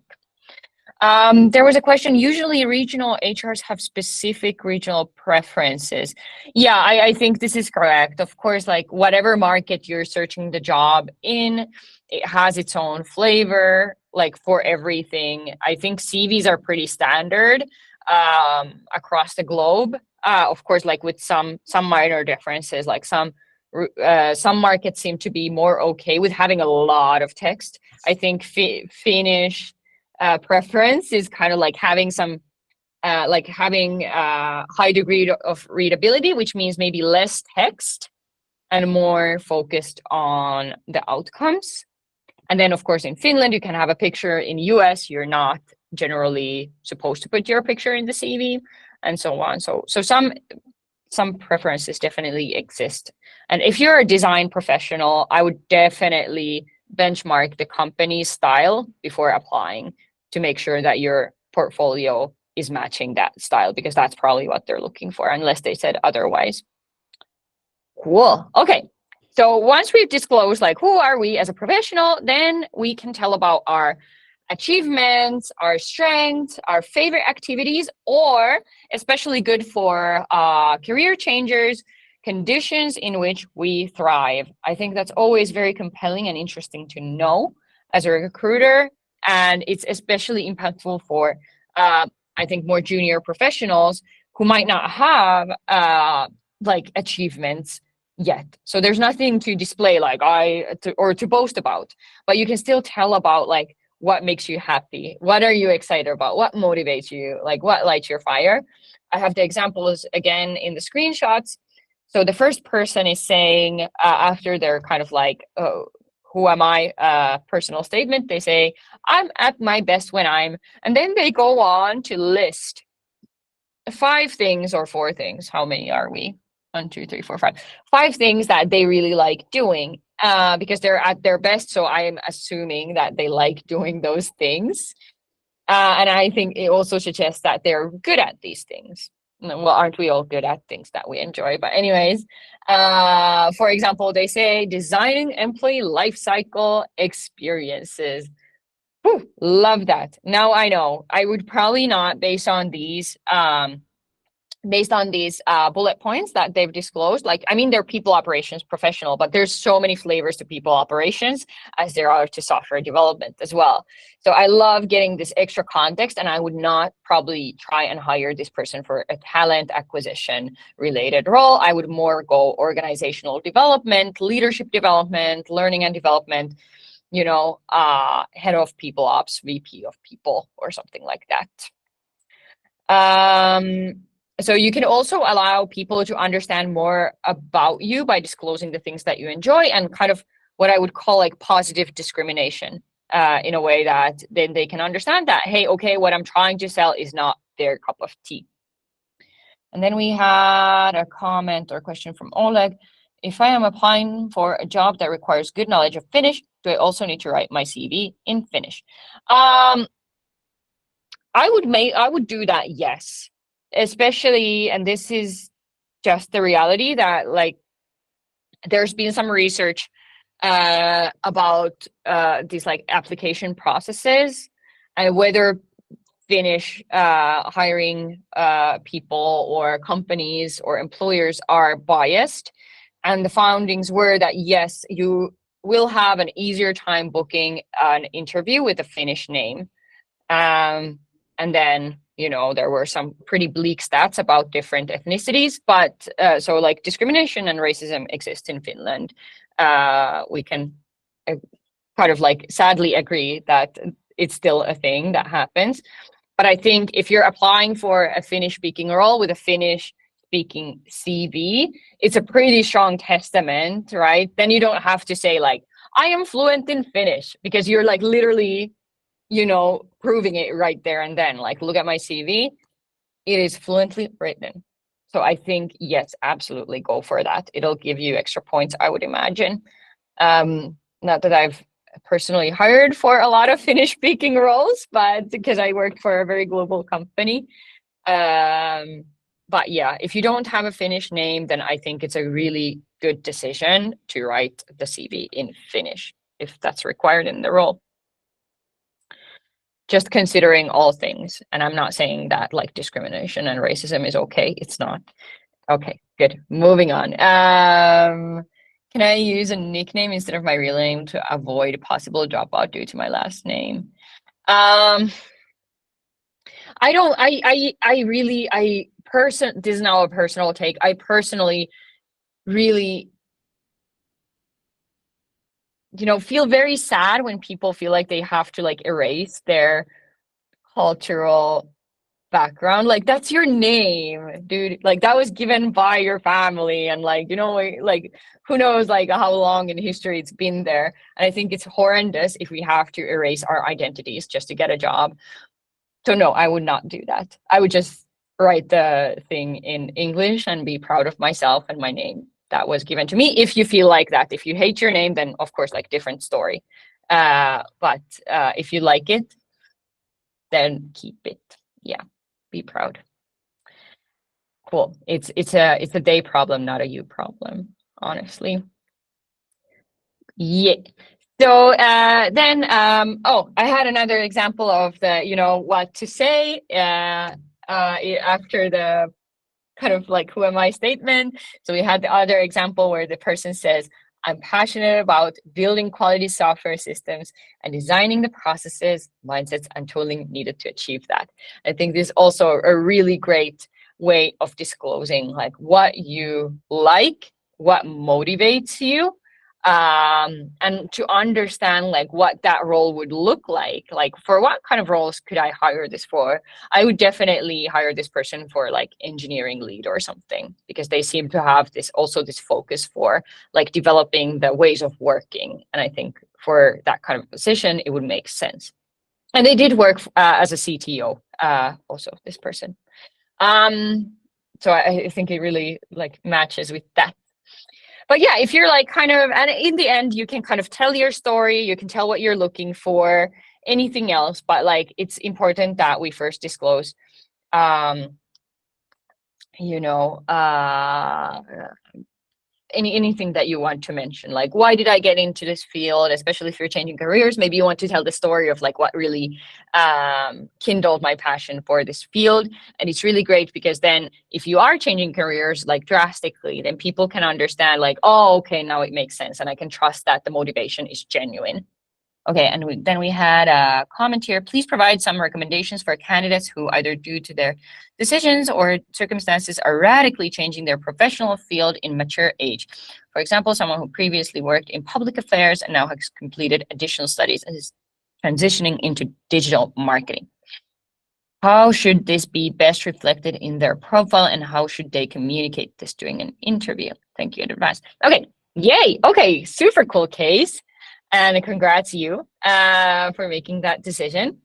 There was a question, usually regional HRs have specific regional preferences. Yeah, I think this is correct. Of course, like whatever market you're searching the job in, it has its own flavor, like for everything. I think CVs are pretty standard across the globe. Of course, like with some minor differences, like some markets seem to be more okay with having a lot of text. I think Finnish preference is kind of like having some high degree of readability, which means maybe less text and more focused on the outcomes. And then of course in Finland you can have a picture. In US you're not generally supposed to put your picture in the CV, and so on. So some preferences definitely exist. And if you're a design professional, I would definitely benchmark the company's style before applying to make sure that your portfolio is matching that style, because that's probably what they're looking for, unless they said otherwise. Cool. Okay. So once we've disclosed like who are we as a professional, then we can tell about our achievements, our strengths, our favorite activities, or especially good for career changers, conditions in which we thrive. I think that's always very compelling and interesting to know as a recruiter. And it's especially impactful for, I think, more junior professionals who might not have like achievements yet. So there's nothing to display like or to boast about, but you can still tell about like what makes you happy, what are you excited about, what motivates you, like what lights your fire. I have the examples again in the screenshots. So the first person is saying after they're kind of like, oh, who am I? Personal statement. They say, I'm at my best when I'm, and then they go on to list 5 things or 4 things. How many are we? 1, 2, 3, 4, 5. 5 things that they really like doing because they're at their best. So I'm assuming that they like doing those things. And I think it also suggests that they're good at these things. Well, aren't we all good at things that we enjoy? But anyways, for example, they say designing employee life cycle experiences. Whew, love that. Now I know I would probably not, based on these bullet points that they've disclosed. Like, I mean, they're people operations professional, but there's so many flavors to people operations as there are to software development as well. So I love getting this extra context, and I would not probably try and hire this person for a talent acquisition related role. I would more go organizational development, leadership development, learning and development, you know, head of people ops, VP of people, or something like that. So you can also allow people to understand more about you by disclosing the things that you enjoy, and kind of what I would call like positive discrimination in a way that then they can understand that, hey, okay, what I'm trying to sell is not their cup of tea. And then we had a comment or question from Oleg. If I am applying for a job that requires good knowledge of Finnish, do I also need to write my CV in Finnish? I would do that, yes. Especially, and this is just the reality that like there's been some research about these like application processes and whether Finnish hiring people or companies or employers are biased. And the findings were that yes, you will have an easier time booking an interview with a Finnish name. And then, you know, there were some pretty bleak stats about different ethnicities, but so like discrimination and racism exists in Finland. We can kind of like sadly agree that it's still a thing that happens. But I think if you're applying for a Finnish speaking role with a Finnish speaking CV, it's a pretty strong testament, right? Then you don't have to say like, I am fluent in Finnish, because you're like literally, you know, proving it right there and then. Like, look at my CV, it is fluently written. So I think, yes, absolutely go for that. It'll give you extra points, I would imagine. Not that I've personally hired for a lot of Finnish speaking roles, but because I worked for a very global company. But yeah, if you don't have a Finnish name, then I think it's a really good decision to write the CV in Finnish if that's required in the role. Just considering all things, and I'm not saying that like discrimination and racism is okay. It's not. Okay, good. Moving on. Can I use a nickname instead of my real name to avoid possible dropout due to my last name? I don't. This is now a personal take. I personally really, feel very sad when people feel like they have to like erase their cultural background. Like, that's your name, dude. Like, that was given by your family, and like, like, who knows like how long in history it's been there. And I think it's horrendous if we have to erase our identities just to get a job. So no, I would not do that. I would just write the thing in English and be proud of myself and my name that was given to me. If you feel like that, if you hate your name, then of course, like, different story. But if you like it, then keep it. Yeah, be proud. Cool. It's a they problem, not a you problem, honestly. Yeah. So then, I had another example of the, what to say after the kind of like who am I statement. So we had the other example where the person says, I'm passionate about building quality software systems and designing the processes, mindsets, and tooling needed to achieve that. I think this is also a really great way of disclosing like what you like, what motivates you, and to understand like what that role would look like for what kind of roles could I hire this for. I would definitely hire this person for like engineering lead or something, because they seem to have this focus for like developing the ways of working, and I think for that kind of position it would make sense. And they did work as a CTO, also, this person. So I think it really like matches with that. But yeah, if you're like kind of, and in the end, you can kind of tell your story, you can tell what you're looking for, anything else, but like it's important that we first disclose, anything that you want to mention, like why did I get into this field, especially if you're changing careers. Maybe you want to tell the story of like what really kindled my passion for this field. And it's really great because then if you are changing careers like drastically, then people can understand like, oh, okay, now it makes sense, and I can trust that the motivation is genuine. Okay, and then we had a comment here. Please provide some recommendations for candidates who either due to their decisions or circumstances are radically changing their professional field in mature age. For example, someone who previously worked in public affairs and now has completed additional studies and is transitioning into digital marketing. How should this be best reflected in their profile, and how should they communicate this during an interview? Thank you in advance. Okay, yay. Okay, super cool case. And congrats you for making that decision.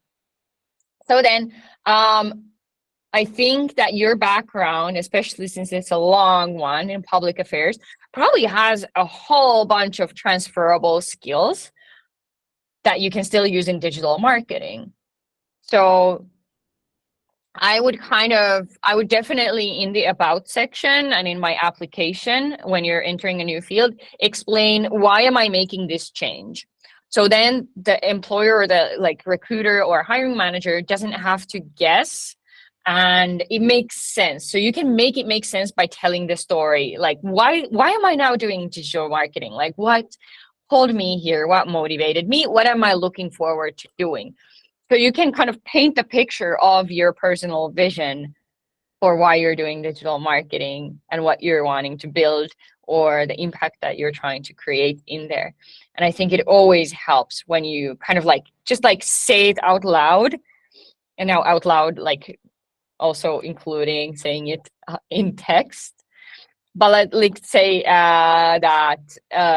So then I think that your background, especially since it's a long one in public affairs, probably has a whole bunch of transferable skills that you can still use in digital marketing. So I would definitely in the about section and in my application, when you're entering a new field, explain why am I making this change? So then the employer or the like recruiter or hiring manager doesn't have to guess, and it makes sense. So you can make it make sense by telling the story. Like, why am I now doing digital marketing? Like, what pulled me here? What motivated me? What am I looking forward to doing? So you can kind of paint the picture of your personal vision for why you're doing digital marketing and what you're wanting to build or the impact that you're trying to create in there. And I think it always helps when you kind of like just like say it out loud, and now out loud, like also including saying it in text. But let's say that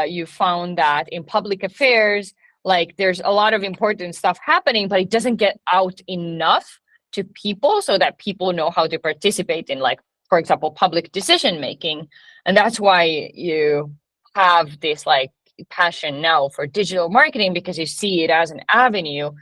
you found that in public affairs, like there's a lot of important stuff happening, but it doesn't get out enough to people so that people know how to participate in like for example, public decision making. And that's why you have this like passion now for digital marketing, because you see it as an avenue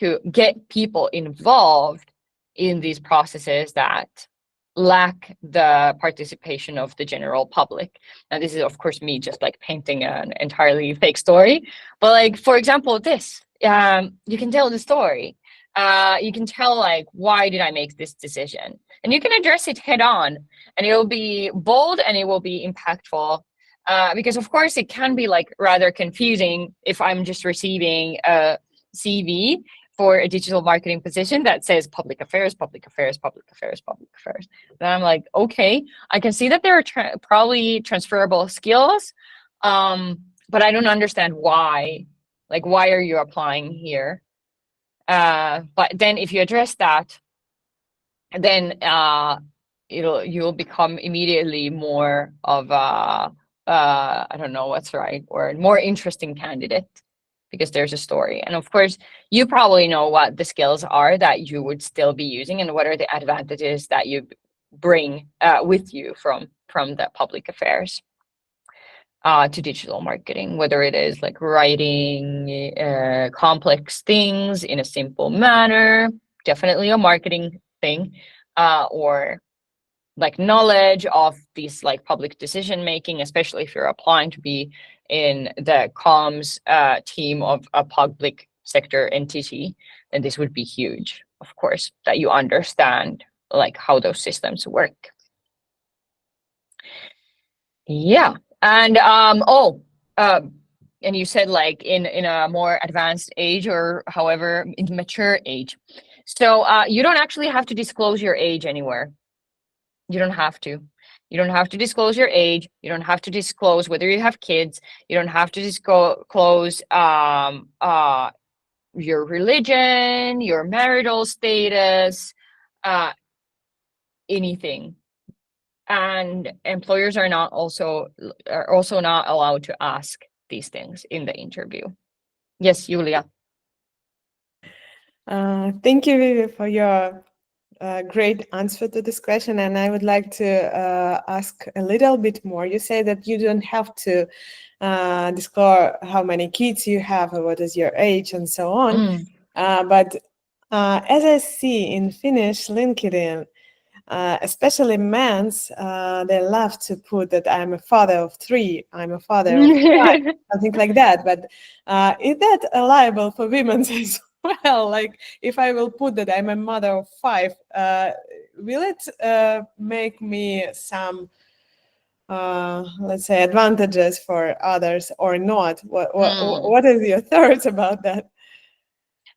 to get people involved in these processes that lack the participation of the general public. Now, this is of course me just like painting an entirely fake story, but like, for example, this, you can tell the story. You can tell like, why did I make this decision? And you can address it head on, and it will be bold and it will be impactful. Because of course it can be like rather confusing if I'm just receiving a CV for a digital marketing position that says public affairs, public affairs, public affairs, public affairs. Then I'm like, okay, I can see that there are probably transferable skills, but I don't understand why. Like, why are you applying here? But then if you address that, then you'll become immediately more of a I don't know what's the right word, more interesting candidate, because there's a story. And of course, you probably know what the skills are that you would still be using, and what are the advantages that you bring with you from the public affairs to digital marketing, whether it is like writing complex things in a simple manner, definitely a marketing thing, or like knowledge of these like public decision making, especially if you're applying to be in the comms team of a public sector entity, then this would be huge, of course, that you understand like how those systems work. Yeah. And and you said like in a more advanced age, or however, in mature age. So you don't actually have to disclose your age anywhere. You don't have to. You don't have to disclose your age. You don't have to disclose whether you have kids. You don't have to disclose your religion, your marital status, anything. And employers are also not allowed to ask these things in the interview. Yes, Julia. Thank you, Vivi, for your great answer to this question. And I would like to ask a little bit more. You say that you don't have to disclose how many kids you have or what is your age and so on. But as I see in Finnish LinkedIn, especially men's, they love to put that I'm a father of 3, I'm a father of 5, something like that. But is that liable for women as well? Like, if I will put that I'm a mother of 5, will it make me some, let's say, advantages for others or not? What is your thoughts about that?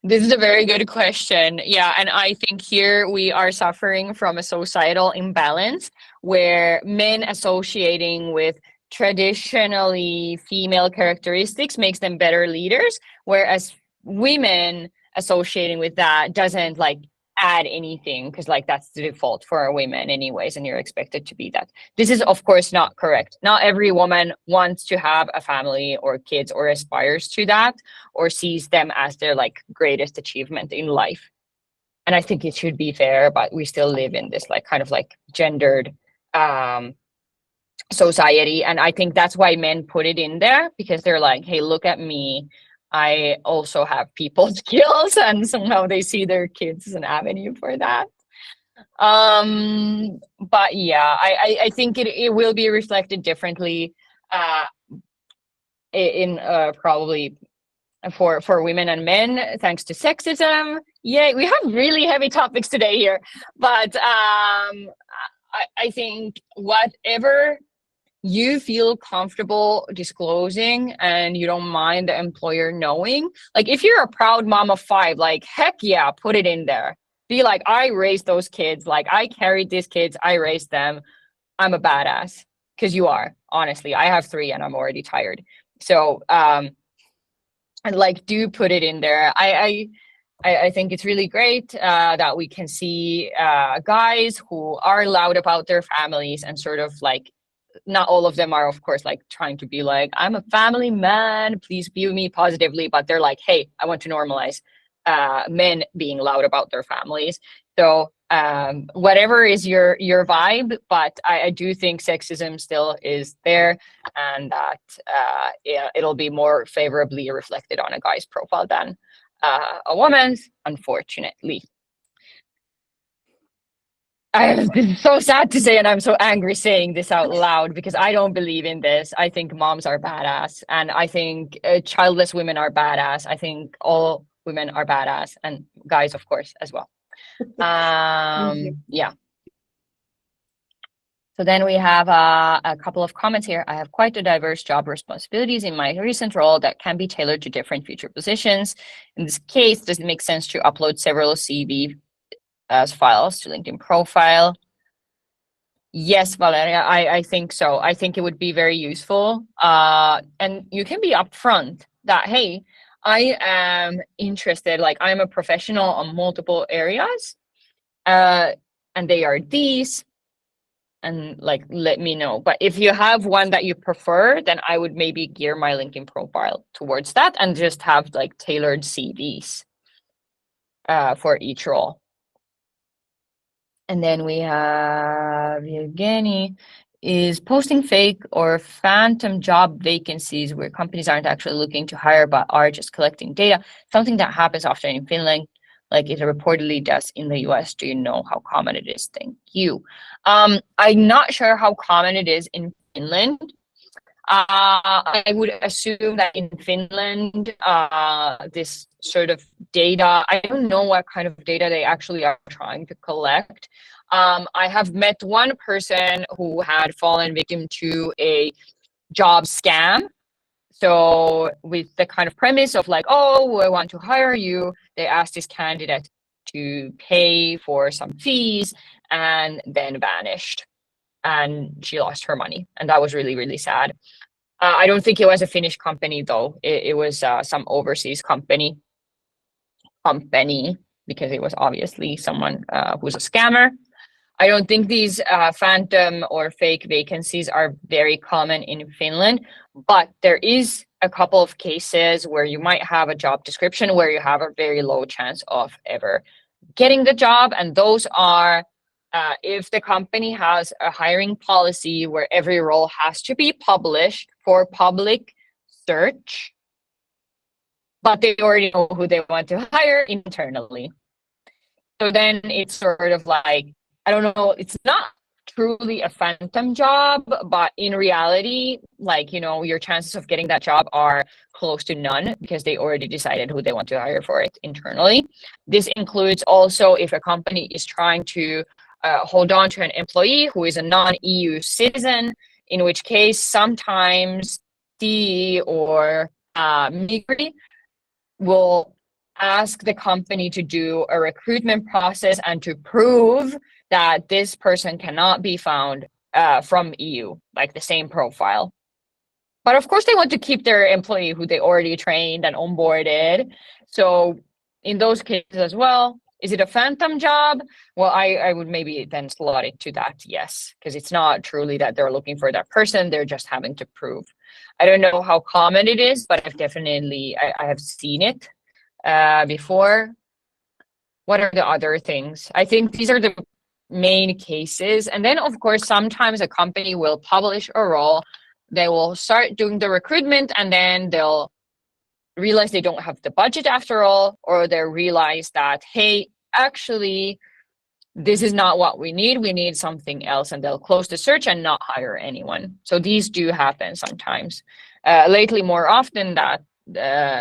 This is a very good question. Yeah, and I think here we are suffering from a societal imbalance where men associating with traditionally female characteristics makes them better leaders, whereas women associating with that doesn't like add anything, because like that's the default for women anyways, and you're expected to be that. This is of course not correct. Not every woman wants to have a family or kids or aspires to that or sees them as their like greatest achievement in life. And I think it should be fair, but we still live in this like kind of like gendered society, and I think that's why men put it in there, because they're like, hey, look at me, I also have people skills, and somehow they see their kids as an avenue for that. But yeah, I think it will be reflected differently in probably for women and men, thanks to sexism. Yay, we have really heavy topics today here. But I think whatever you feel comfortable disclosing and you don't mind the employer knowing, like if you're a proud mom of 5, like heck yeah, put it in there. Be like, I raised those kids, like I carried these kids, I raised them, I'm a badass. Because you are, honestly. I have 3 and I'm already tired. So and like, do put it in there. I think it's really great that we can see guys who are loud about their families, and sort of like, not all of them are, of course, like trying to be like, I'm a family man, please view me positively, but they're like, hey, I want to normalize men being loud about their families. So whatever is your vibe, but I do think sexism still is there, and that yeah, it'll be more favorably reflected on a guy's profile than a woman's, unfortunately. This is so sad to say, and I'm so angry saying this out loud, because I don't believe in this. I think moms are badass, and I think childless women are badass. I think all women are badass, and guys, of course, as well. Yeah. So then we have a couple of comments here. I have quite a diverse job responsibilities in my recent role that can be tailored to different future positions. In this case, does it make sense to upload several CV as files to LinkedIn profile? Yes, Valeria, I think so. I think it would be very useful. And you can be upfront that, hey, I am interested, like I'm a professional on multiple areas, and they are these, and like, let me know. But if you have one that you prefer, then I would maybe gear my LinkedIn profile towards that and just have like tailored CVs for each role. And then we have Evgeny. Is posting fake or phantom job vacancies where companies aren't actually looking to hire but are just collecting data something that happens often in Finland, like it reportedly does in the US? Do you know how common it is? Thank you. I'm not sure how common it is in Finland. I would assume that in Finland, this sort of data, I don't know what kind of data they actually are trying to collect. I have met one person who had fallen victim to a job scam. So with the kind of premise of like, oh, I want to hire you, they asked this candidate to pay for some fees and then vanished. And she lost her money. And that was really, really sad. I don't think it was a Finnish company, though. It was some overseas company, because it was obviously someone who's a scammer. I don't think these phantom or fake vacancies are very common in Finland, but there is a couple of cases where you might have a job description where you have a very low chance of ever getting the job. And those are if the company has a hiring policy where every role has to be published for public search, but they already know who they want to hire internally. So then it's sort of like, I don't know, it's not truly a phantom job, but in reality, like, you know, your chances of getting that job are close to none because they already decided who they want to hire for it internally. This includes also if a company is trying to hold on to an employee who is a non-EU citizen, in which case sometimes the or Migri will ask the company to do a recruitment process and to prove that this person cannot be found from EU, like the same profile. But of course, they want to keep their employee who they already trained and onboarded. So in those cases as well, is it a phantom job? Well, I would maybe then slot it to that, yes, because it's not truly that they're looking for that person. They're just having to prove. I don't know how common it is, but I've definitely, I have seen it before. What are the other things? I think these are the main cases. And then, of course, sometimes a company will publish a role. They will start doing the recruitment and then they'll realize they don't have the budget after all, or they realize that, hey, actually, this is not what we need something else, and they'll close the search and not hire anyone. So these do happen sometimes. Lately, more often that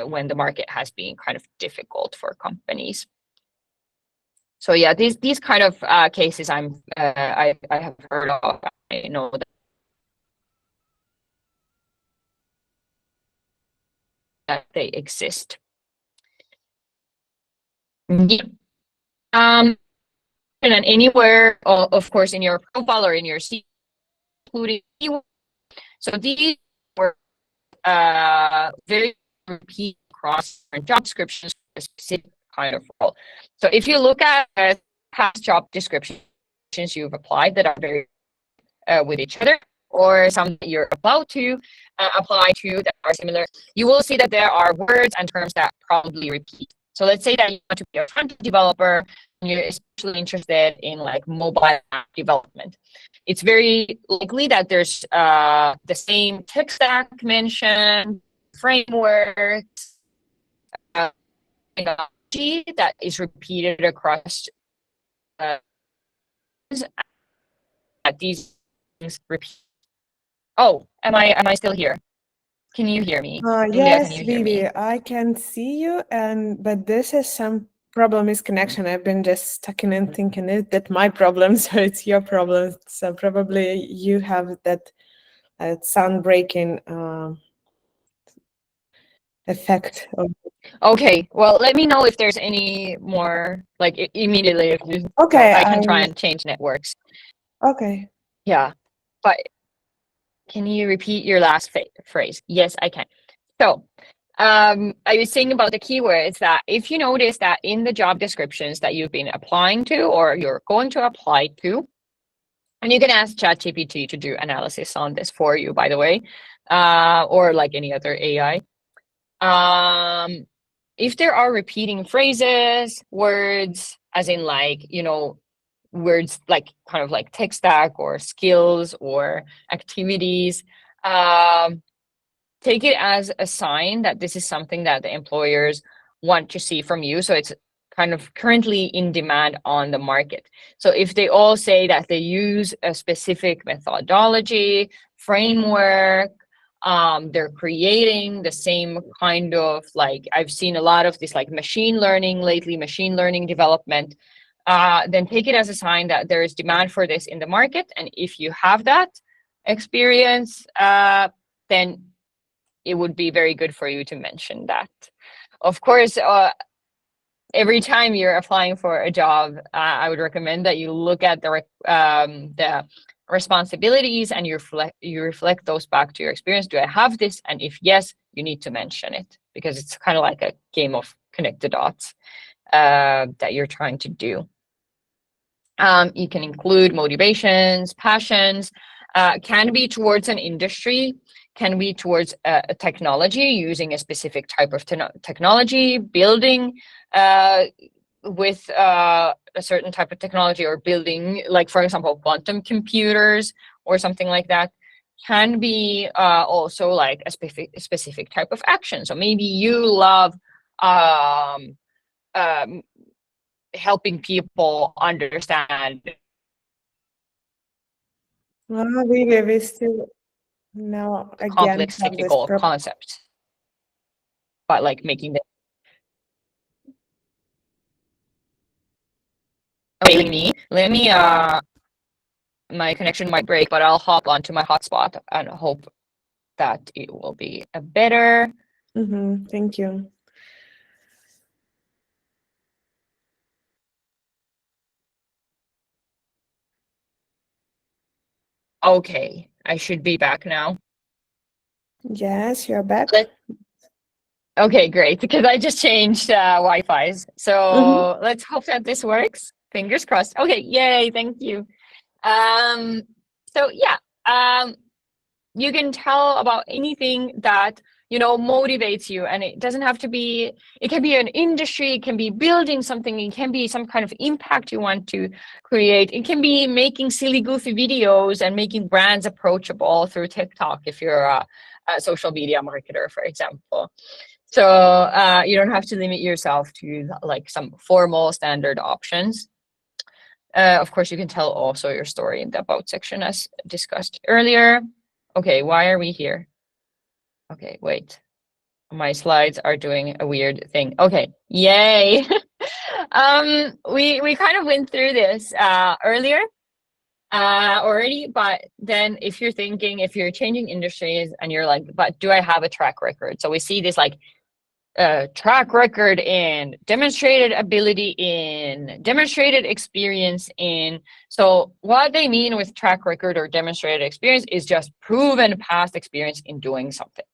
when the market has been kind of difficult for companies. So yeah, these kind of cases I have heard of. I know that they exist. Yeah. And anywhere, of course, in your profile or in your CV, including keywords. So these were very repeat across job descriptions for a specific kind of role. So if you look at past job descriptions you've applied that are very with each other, or some that you're about to apply to that are similar, you will see that there are words and terms that probably repeat So let's say that you want to be a front-end developer and you're especially interested in like mobile app development. It's very likely that there's the same tech stack mentioned, frameworks, technology that is repeated across these things repeat. Oh, am I still here? Can you hear me? Julia, can Yes, you hear me? Vivi, I can see you, but this is some problem is connection. I've been just stuck in and thinking that my problem, so it's your problem. So probably you have that sound breaking effect. Okay, well, let me know if there's any more, like immediately, if you, Okay, I can try and change networks. Okay. Yeah, but can you repeat your last phrase? Yes, I can. So, I was saying about the keywords that if you notice that in the job descriptions that you've been applying to or you're going to apply to, and you can ask ChatGPT to do analysis on this for you, by the way, or like any other AI. If there are repeating phrases, words, as in like, you know, words like kind of like tech stack or skills or activities, take it as a sign that this is something that the employers want to see from you. So it's kind of currently in demand on the market. So if they all say that they use a specific methodology, framework, they're creating the same kind of, like, I've seen a lot of this like machine learning lately, machine learning development, then take it as a sign that there is demand for this in the market. And if you have that experience, then it would be very good for you to mention that. Of course, every time you're applying for a job, I would recommend that you look at the responsibilities and you reflect those back to your experience. Do I have this? And if yes, you need to mention it, because it's kind of like a game of connect the dots that you're trying to do. You can include motivations, passions, can be towards an industry, can be towards a technology, using a specific type of technology, building with a certain type of technology, or building, like, for example, quantum computers or something like that. Can be also like a specific type of action. So maybe you love helping people understand We still now again complex have this technical concepts, but like making them. Okay, let me my connection might break, but I'll hop onto my hotspot and hope that it will be a better. Thank you. Okay, I should be back now. Yes, you're back. Okay, great, because I just changed Wi-Fi's. So let's hope that this works. Fingers crossed. Okay, yay, thank you. So yeah, you can tell about anything that, you know, motivates you, and it doesn't have to be, it can be an industry, it can be building something, it can be some kind of impact you want to create, it can be making silly goofy videos and making brands approachable through TikTok if you're a social media marketer, for example. So you don't have to limit yourself to like some formal standard options. Of course, you can tell also your story in the about section as discussed earlier. Okay, why are we here? Okay, wait. My slides are doing a weird thing. Okay, yay. We kind of went through this earlier already, but then if you're thinking, if you're changing industries and you're like, but do I have a track record? So we see this like track record in, demonstrated ability in, demonstrated experience in. So what they mean with track record or demonstrated experience is just proven past experience in doing something.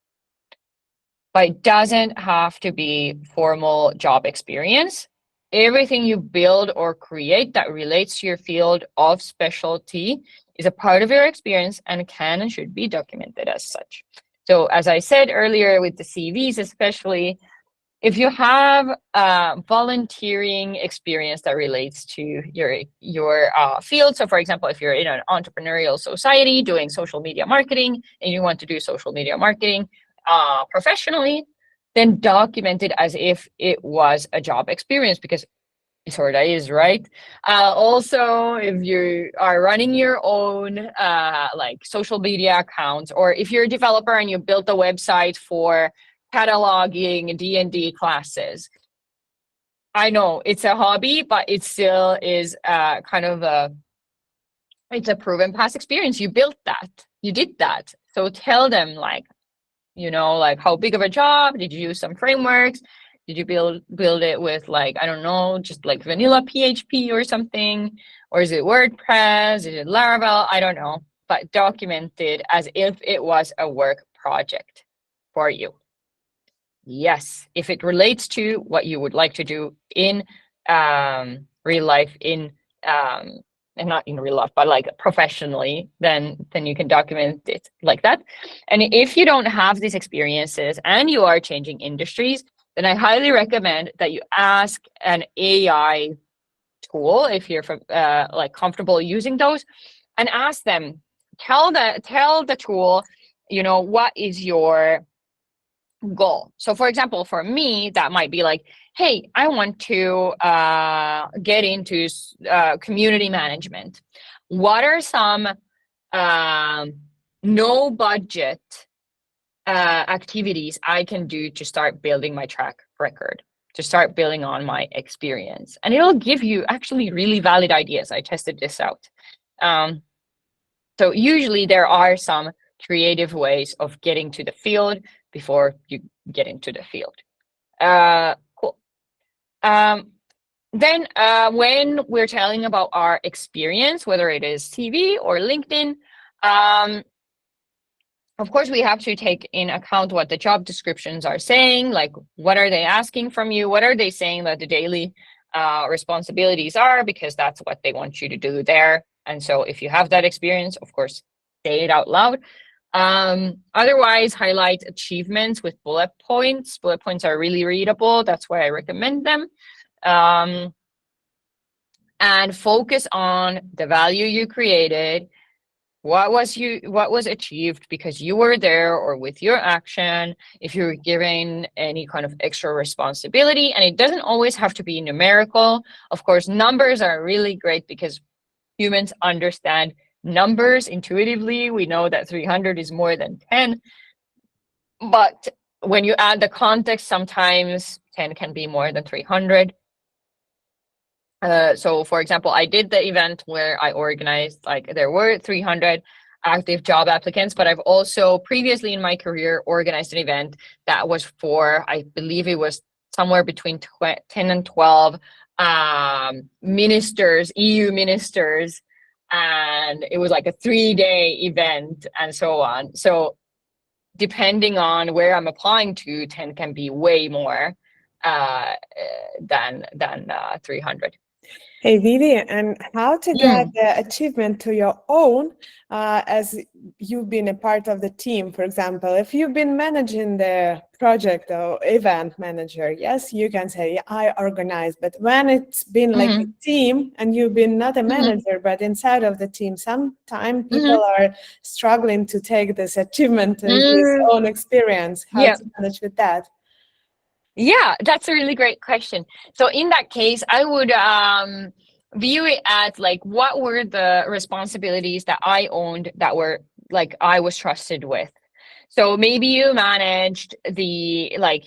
But it doesn't have to be formal job experience. Everything you build or create that relates to your field of specialty is a part of your experience and can and should be documented as such. So as I said earlier with the CVs especially, if you have volunteering experience that relates to your field, so for example, if you're in an entrepreneurial society doing social media marketing and you want to do social media marketing professionally, then document it as if it was a job experience, because it sort of is, right? Also, if you are running your own like social media accounts, or if you're a developer and you built a website for cataloging D&D classes, I know it's a hobby, but it still is kind of it's a proven past experience. You built that, you did that. So tell them, like, like, how big of a job did you use? Some frameworks? Did you build it with, like, I don't know, just like vanilla PHP or something? Or is it WordPress? Is it Laravel? I don't know. But document it as if it was a work project for you. Yes, if it relates to what you would like to do in real life, and not in real life, but like professionally, then you can document it like that. And if you don't have these experiences and you are changing industries, then I highly recommend that you ask an AI tool, if you're like comfortable using those, and ask them, tell the tool, what is your goal. So for example, for me, that might be like, hey, I want to get into community management. What are some no budget activities I can do to start building my track record, to start building on my experience? And it'll give you actually really valid ideas. I tested this out. So usually there are some creative ways of getting to the field before you get into the field. Cool. Then when we're telling about our experience, whether it is TV or LinkedIn, of course, we have to take in account what the job descriptions are saying, like what are they asking from you? What are they saying that the daily responsibilities are? Because that's what they want you to do there. And so if you have that experience, of course, say it out loud. Otherwise, highlight achievements with bullet points. Bullet points are really readable. That's why I recommend them. And focus on the value you created. What was achieved because you were there or with your action, if you're given any kind of extra responsibility. And it doesn't always have to be numerical. Of course, numbers are really great because humans understand numbers intuitively. We know that 300 is more than 10. But when you add the context, sometimes 10 can be more than 300. So for example, I did the event where I organized, like, there were 300 active job applicants, but I've also previously in my career organized an event that was for, I believe it was somewhere between 10 and 12 ministers, EU ministers, and it was like a 3-day event and so on. So depending on where I'm applying to, 10 can be way more than 300. Hey, Vivi, and how to get the achievement to your own as you've been a part of the team, for example, if you've been managing the project or event manager, yes, you can say, I organize, but when it's been like a team and you've been not a manager, but inside of the team, sometimes people are struggling to take this achievement as his own experience. How to manage with that? Yeah, that's a really great question. So in that case, I would view it as like, what were the responsibilities that I owned that were like I was trusted with? So maybe you managed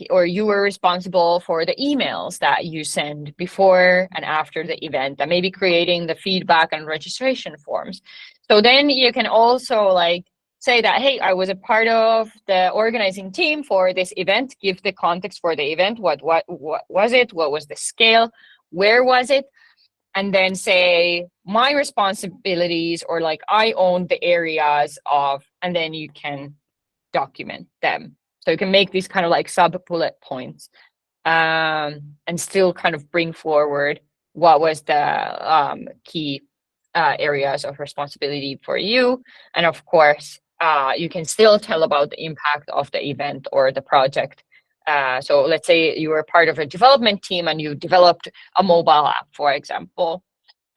or you were responsible for the emails that you send before and after the event, and maybe creating the feedback and registration forms. So then you can also like say that, hey, I was a part of the organizing team for this event, give the context for the event. What was it? What was the scale? Where was it? And then say my responsibilities, or like I own the areas of, and then you can document them. So you can make these kind of like sub bullet points and still kind of bring forward what was the key areas of responsibility for you. And of course, you can still tell about the impact of the event or the project So let's say you were part of a development team and you developed a mobile app, for example,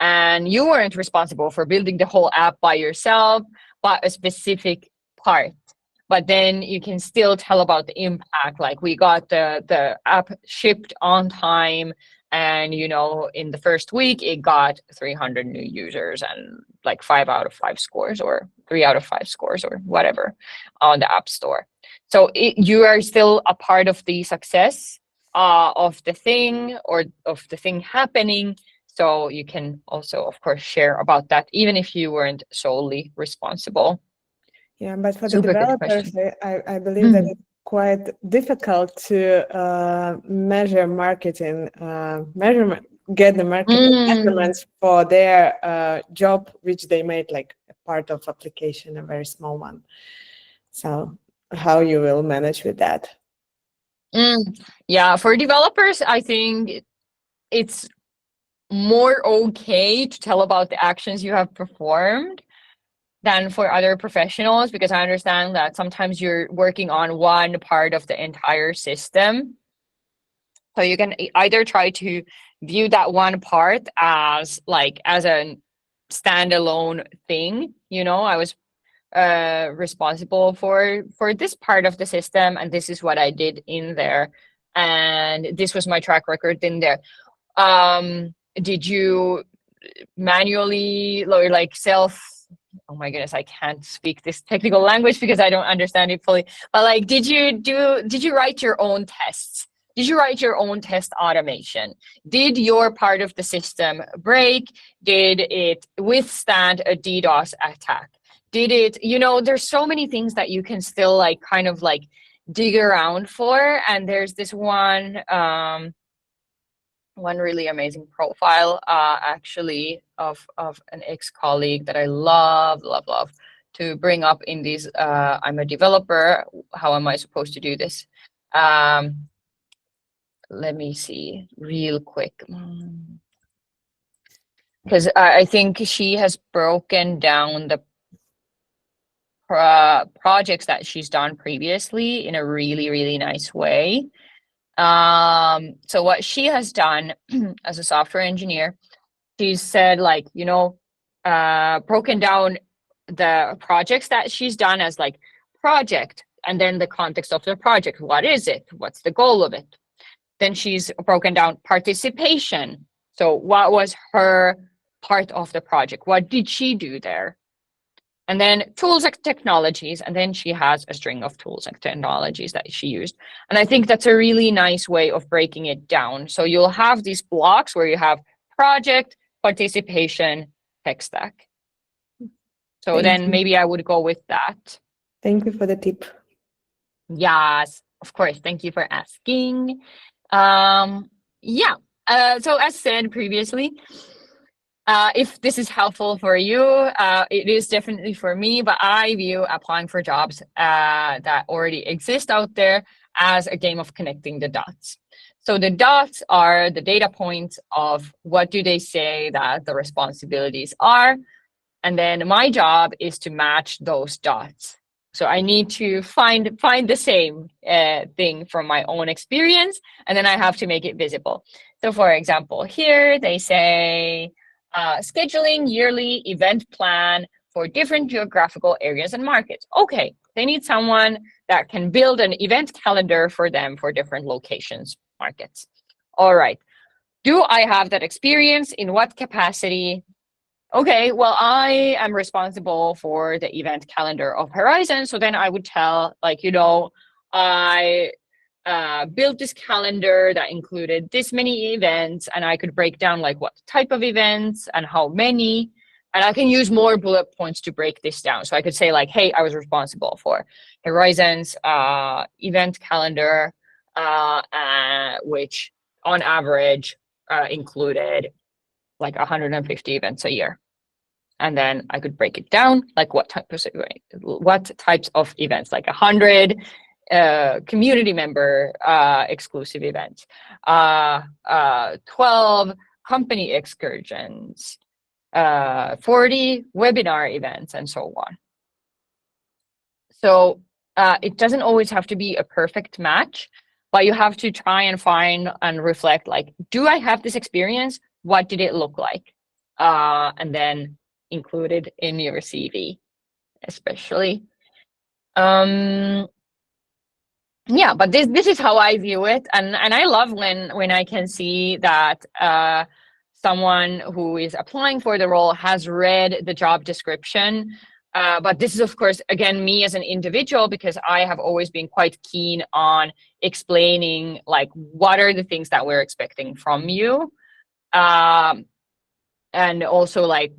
and you weren't responsible for building the whole app by yourself, but a specific part. But then you can still tell about the impact. Like, we got the app shipped on time, and in the first week it got 300 new users and like 5 out of 5 scores, or 3 out of 5 scores, or whatever, on the App Store. So you are still a part of the success of the thing, or of the thing happening. So you can also, of course, share about that, even if you weren't solely responsible. Yeah, but for the Super good developers, question. I believe that it's quite difficult to measure marketing, get the marketing measurements for their job, which they made like a part of application, a very small one. So how you will manage with that? Yeah, for developers, I think it's more okay to tell about the actions you have performed than for other professionals, because I understand that sometimes you're working on one part of the entire system. So you can either try to view that one part as a standalone thing. I was responsible for this part of the system, and this is what I did in there, and this was my track record in there. Did you manually, or like oh my goodness, I can't speak this technical language because I don't understand it fully, but like, did you write your own tests? Did you write your own test automation? Did your part of the system break? Did it withstand a DDoS attack? Did it, there's so many things that you can still kind of dig around for. And there's this one really amazing profile, actually, of an ex-colleague that I love to bring up in these. I'm a developer. How am I supposed to do this? Let me see real quick. Because I think she has broken down the projects that she's done previously in a really, really nice way. So what she has done as a software engineer, she's said, broken down the projects that she's done as project, and then the context of the project. What is it? What's the goal of it? Then she's broken down participation. So what was her part of the project? What did she do there? And then tools and technologies. And then she has a string of tools and technologies that she used. And I think that's a really nice way of breaking it down. So you'll have these blocks where you have project, participation, tech stack. So then maybe I would go with that. Thank you for the tip. Yes, of course. Thank you for asking. So as said previously, if this is helpful for you, it is definitely for me, but I view applying for jobs that already exist out there as a game of connecting the dots. So the dots are the data points of what do they say that the responsibilities are. And then my job is to match those dots. So I need to find the same thing from my own experience, and then I have to make it visible. So for example, here they say scheduling yearly event plan for different geographical areas and markets. Okay, they need someone that can build an event calendar for them for different locations, markets. All right. Do I have that experience? In what capacity? Okay, well, I am responsible for the event calendar of Horizon. So then I would tell, I built this calendar that included this many events, and I could break down what type of events and how many. And I can use more bullet points to break this down. So I could say hey, I was responsible for Horizon's event calendar, which on average included 150 events a year. And then I could break it down, what types of events, 100 community member exclusive events, 12 company excursions, 40 webinar events, and so on. So it doesn't always have to be a perfect match, but you have to try and find and reflect, like, do I have this experience? What did it look like? And then include it in your CV, especially. Yeah, but this is how I view it, and I love when I can see that someone who is applying for the role has read the job description. But this is, of course, again, me as an individual, because I have always been quite keen on explaining, like, what are the things that we're expecting from you, and also like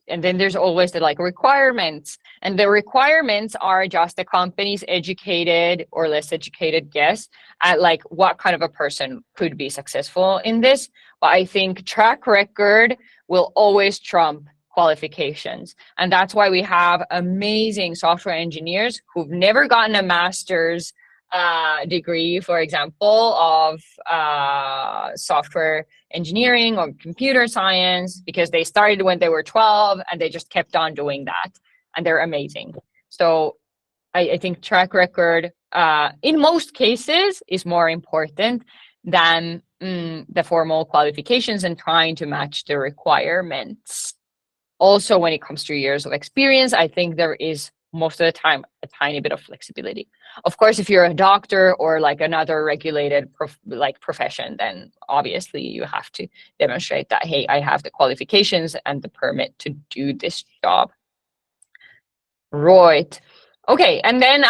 and then there's always the like requirements, and the requirements are just the company's educated or less educated guess at like what kind of a person could be successful in this. But I think track record will always trump qualifications, and that's why we have amazing software engineers who've never gotten a master's degree, for example, of software engineering or computer science, because they started when they were 12 and they just kept on doing that, and they're amazing. So I think track record in most cases is more important than the formal qualifications and trying to match the requirements. Also, when it comes to years of experience, I think there is most of the time a tiny bit of flexibility. Of course, if you're a doctor or like another regulated profession, then obviously you have to demonstrate that, hey, I have the qualifications and the permit to do this job. Right. Okay, and then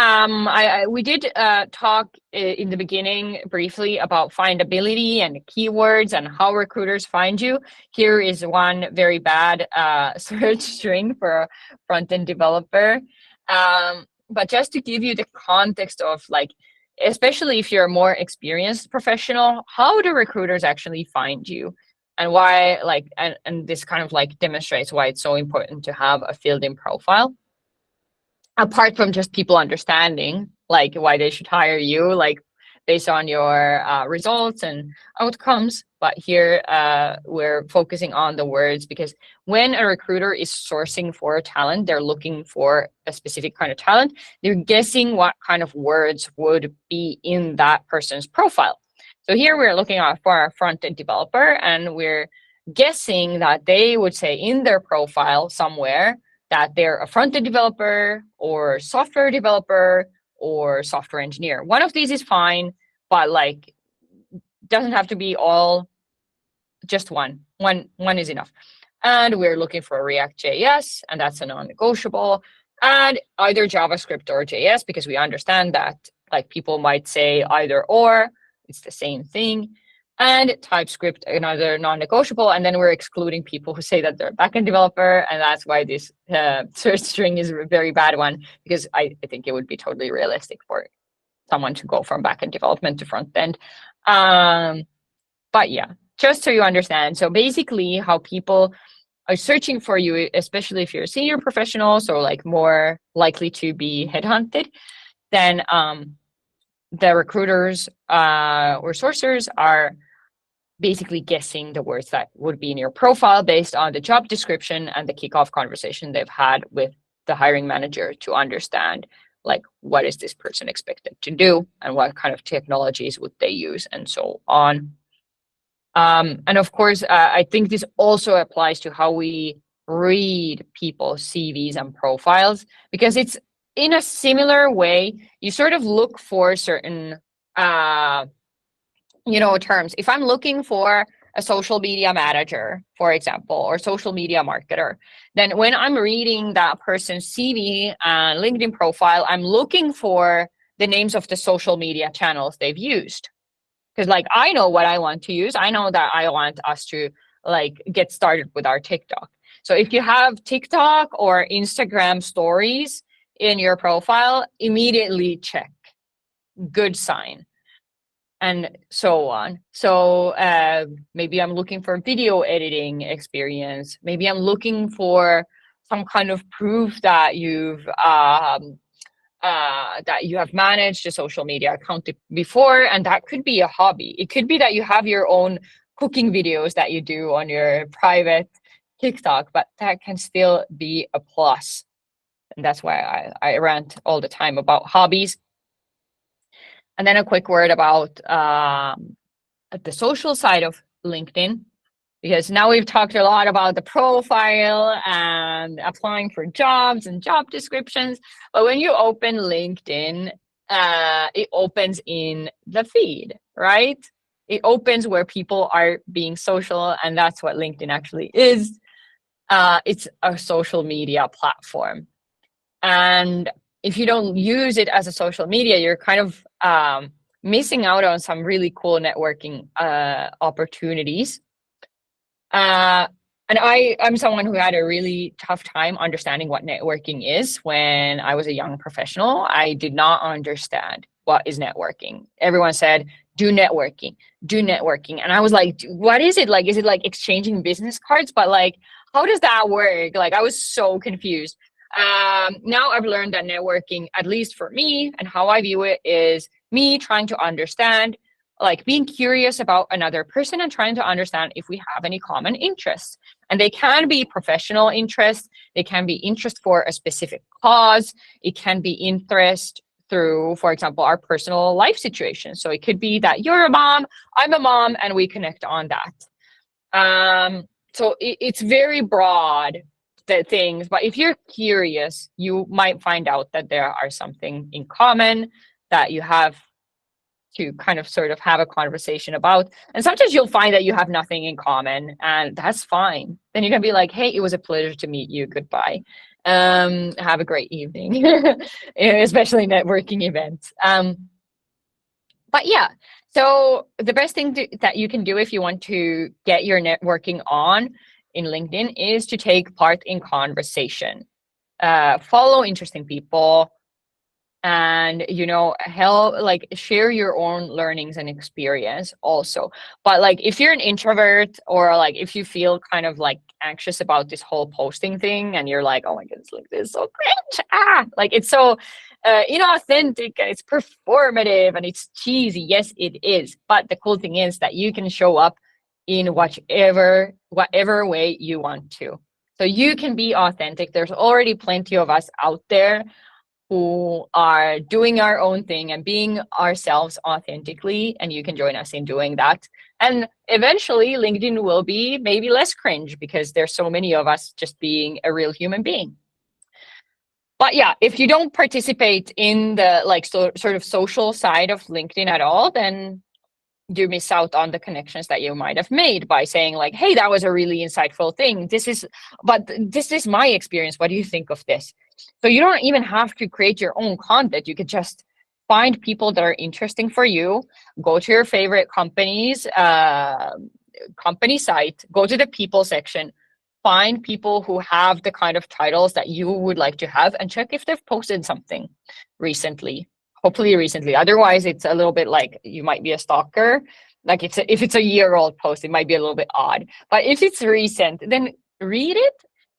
we did talk in the beginning briefly about findability and keywords and how recruiters find you. Here is one very bad search string for a front-end developer. But just to give you the context of, like, especially if you're a more experienced professional, how do recruiters actually find you, and why, like, and this kind of like demonstrates why it's so important to have a filled-in profile. Apart from just people understanding like why they should hire you, like based on your results and outcomes. But here we're focusing on the words, because when a recruiter is sourcing for a talent, they're looking for a specific kind of talent. They're guessing what kind of words would be in that person's profile. So here we're looking at for a front-end developer, and we're guessing that they would say in their profile somewhere that they're a front-end developer or software developer or software engineer. One of these is fine, but like doesn't have to be all, just one. One is enough. And we're looking for React.js, and that's a non-negotiable. And either JavaScript or JS, because we understand that like people might say either or, it's the same thing. And TypeScript, another non-negotiable. And then we're excluding people who say that they're a backend developer. And that's why this search string is a very bad one, because I think it would be totally realistic for someone to go from backend development to front end. But yeah, just so you understand. So basically how people are searching for you, especially if you're a senior professional, so like more likely to be headhunted, then the recruiters or sourcers are basically guessing the words that would be in your profile based on the job description and the kickoff conversation they've had with the hiring manager to understand like what is this person expected to do and what kind of technologies would they use and so on. And of course, I think this also applies to how we read people's CVs and profiles, because it's in a similar way. You sort of look for certain terms. If I'm looking for a social media manager, for example, or social media marketer, then when I'm reading that person's CV and LinkedIn profile, I'm looking for the names of the social media channels they've used. Because like I know what I want to use. I know that I want us to like get started with our TikTok. So if you have TikTok or Instagram stories in your profile, immediately check. Good sign. And so on. So maybe I'm looking for video editing experience. Maybe I'm looking for some kind of proof that you have managed a social media account before, and that could be a hobby. It could be that you have your own cooking videos that you do on your private TikTok, but that can still be a plus. And that's why I rant all the time about hobbies. And then a quick word about the social side of LinkedIn, because now we've talked a lot about the profile and applying for jobs and job descriptions. But when you open LinkedIn, it opens in the feed, right? It opens where people are being social, and that's what LinkedIn actually is. It's a social media platform. And if you don't use it as a social media, you're kind of missing out on some really cool networking opportunities. And I'm someone who had a really tough time understanding what networking is when I was a young professional. I did not understand what is networking. Everyone said, do networking. And I was like, what is it? Like, is it like exchanging business cards? But like, how does that work? Like, I was so confused. Now I've learned that networking, at least for me, and how I view it, is me trying to understand, like being curious about another person and trying to understand if we have any common interests. And they can be professional interests. They can be interest for a specific cause. It can be interest through, for example, our personal life situation. So it could be that you're a mom, I'm a mom, and we connect on that. So it's very broad, the things, but if you're curious, you might find out that there are something in common that you have to kind of sort of have a conversation about. And sometimes you'll find that you have nothing in common, and that's fine. Then you can be like, hey, it was a pleasure to meet you. Goodbye. Have a great evening, especially networking events. But yeah, so the best thing that you can do if you want to get your networking on in LinkedIn is to take part in conversation, follow interesting people, and like share your own learnings and experience also. But like if you're an introvert, or like if you feel kind of like anxious about this whole posting thing, and you're like, oh my goodness, like this is so cringe, like it's so inauthentic and it's performative and it's cheesy. Yes, it is, but the cool thing is that you can show up in whatever way you want to. So you can be authentic. There's already plenty of us out there who are doing our own thing and being ourselves authentically, and you can join us in doing that. And eventually LinkedIn will be maybe less cringe because there's so many of us just being a real human being. But yeah, if you don't participate in the sort of social side of LinkedIn at all, then you miss out on the connections that you might have made by saying like, hey, that was a really insightful thing. This is my experience. What do you think of this? So you don't even have to create your own content. You could just find people that are interesting for you, go to your favorite company's company site, go to the people section, find people who have the kind of titles that you would like to have, and check if they've posted something recently. Hopefully recently. Otherwise, it's a little bit like you might be a stalker. Like if it's a year-old post, it might be a little bit odd. But if it's recent, then read it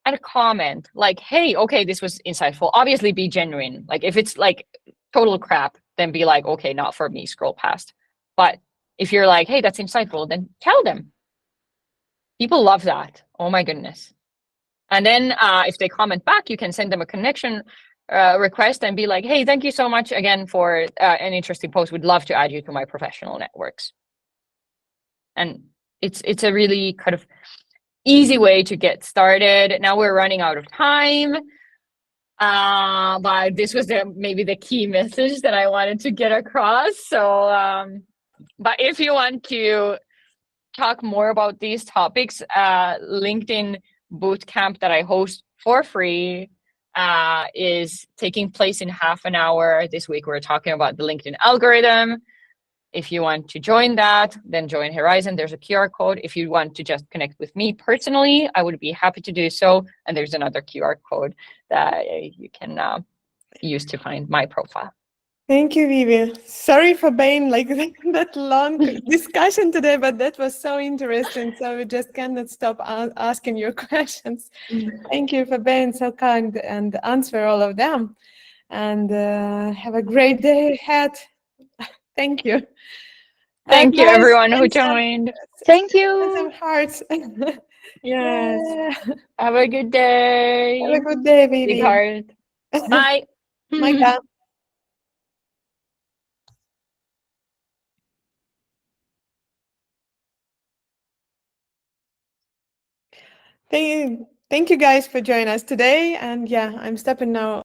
and comment like, hey, okay, this was insightful. Obviously be genuine. Like if it's like total crap, then be like, okay, not for me, scroll past. But if you're like, hey, that's insightful, then tell them. People love that. Oh my goodness. And then if they comment back, you can send them a connection request and be like, hey, thank you so much again for an interesting post. Would love to add you to my professional networks. And it's a really kind of easy way to get started. Now we're running out of time, but this was maybe the key message that I wanted to get across. So, but if you want to talk more about these topics, LinkedIn bootcamp that I host for free is taking place in half an hour. This week we're talking about the LinkedIn algorithm. If you want to join that, then join Horizon. There's a QR code. If you want to just connect with me personally, I would be happy to do so. And there's another QR code that you can use to find my profile. Thank you, Viivi. Sorry for being like that long discussion today, but that was so interesting. So we just cannot stop asking your questions. Thank you for being so kind and answer all of them. And have a great day ahead. Thank you. Thank you, guys, everyone who joined. Thank Some you. hearts. Yes. Yeah. Have a good day. Have a good day, Big Viivi. heart. Bye. Moikka. Thank you guys for joining us today. And yeah, I'm stepping now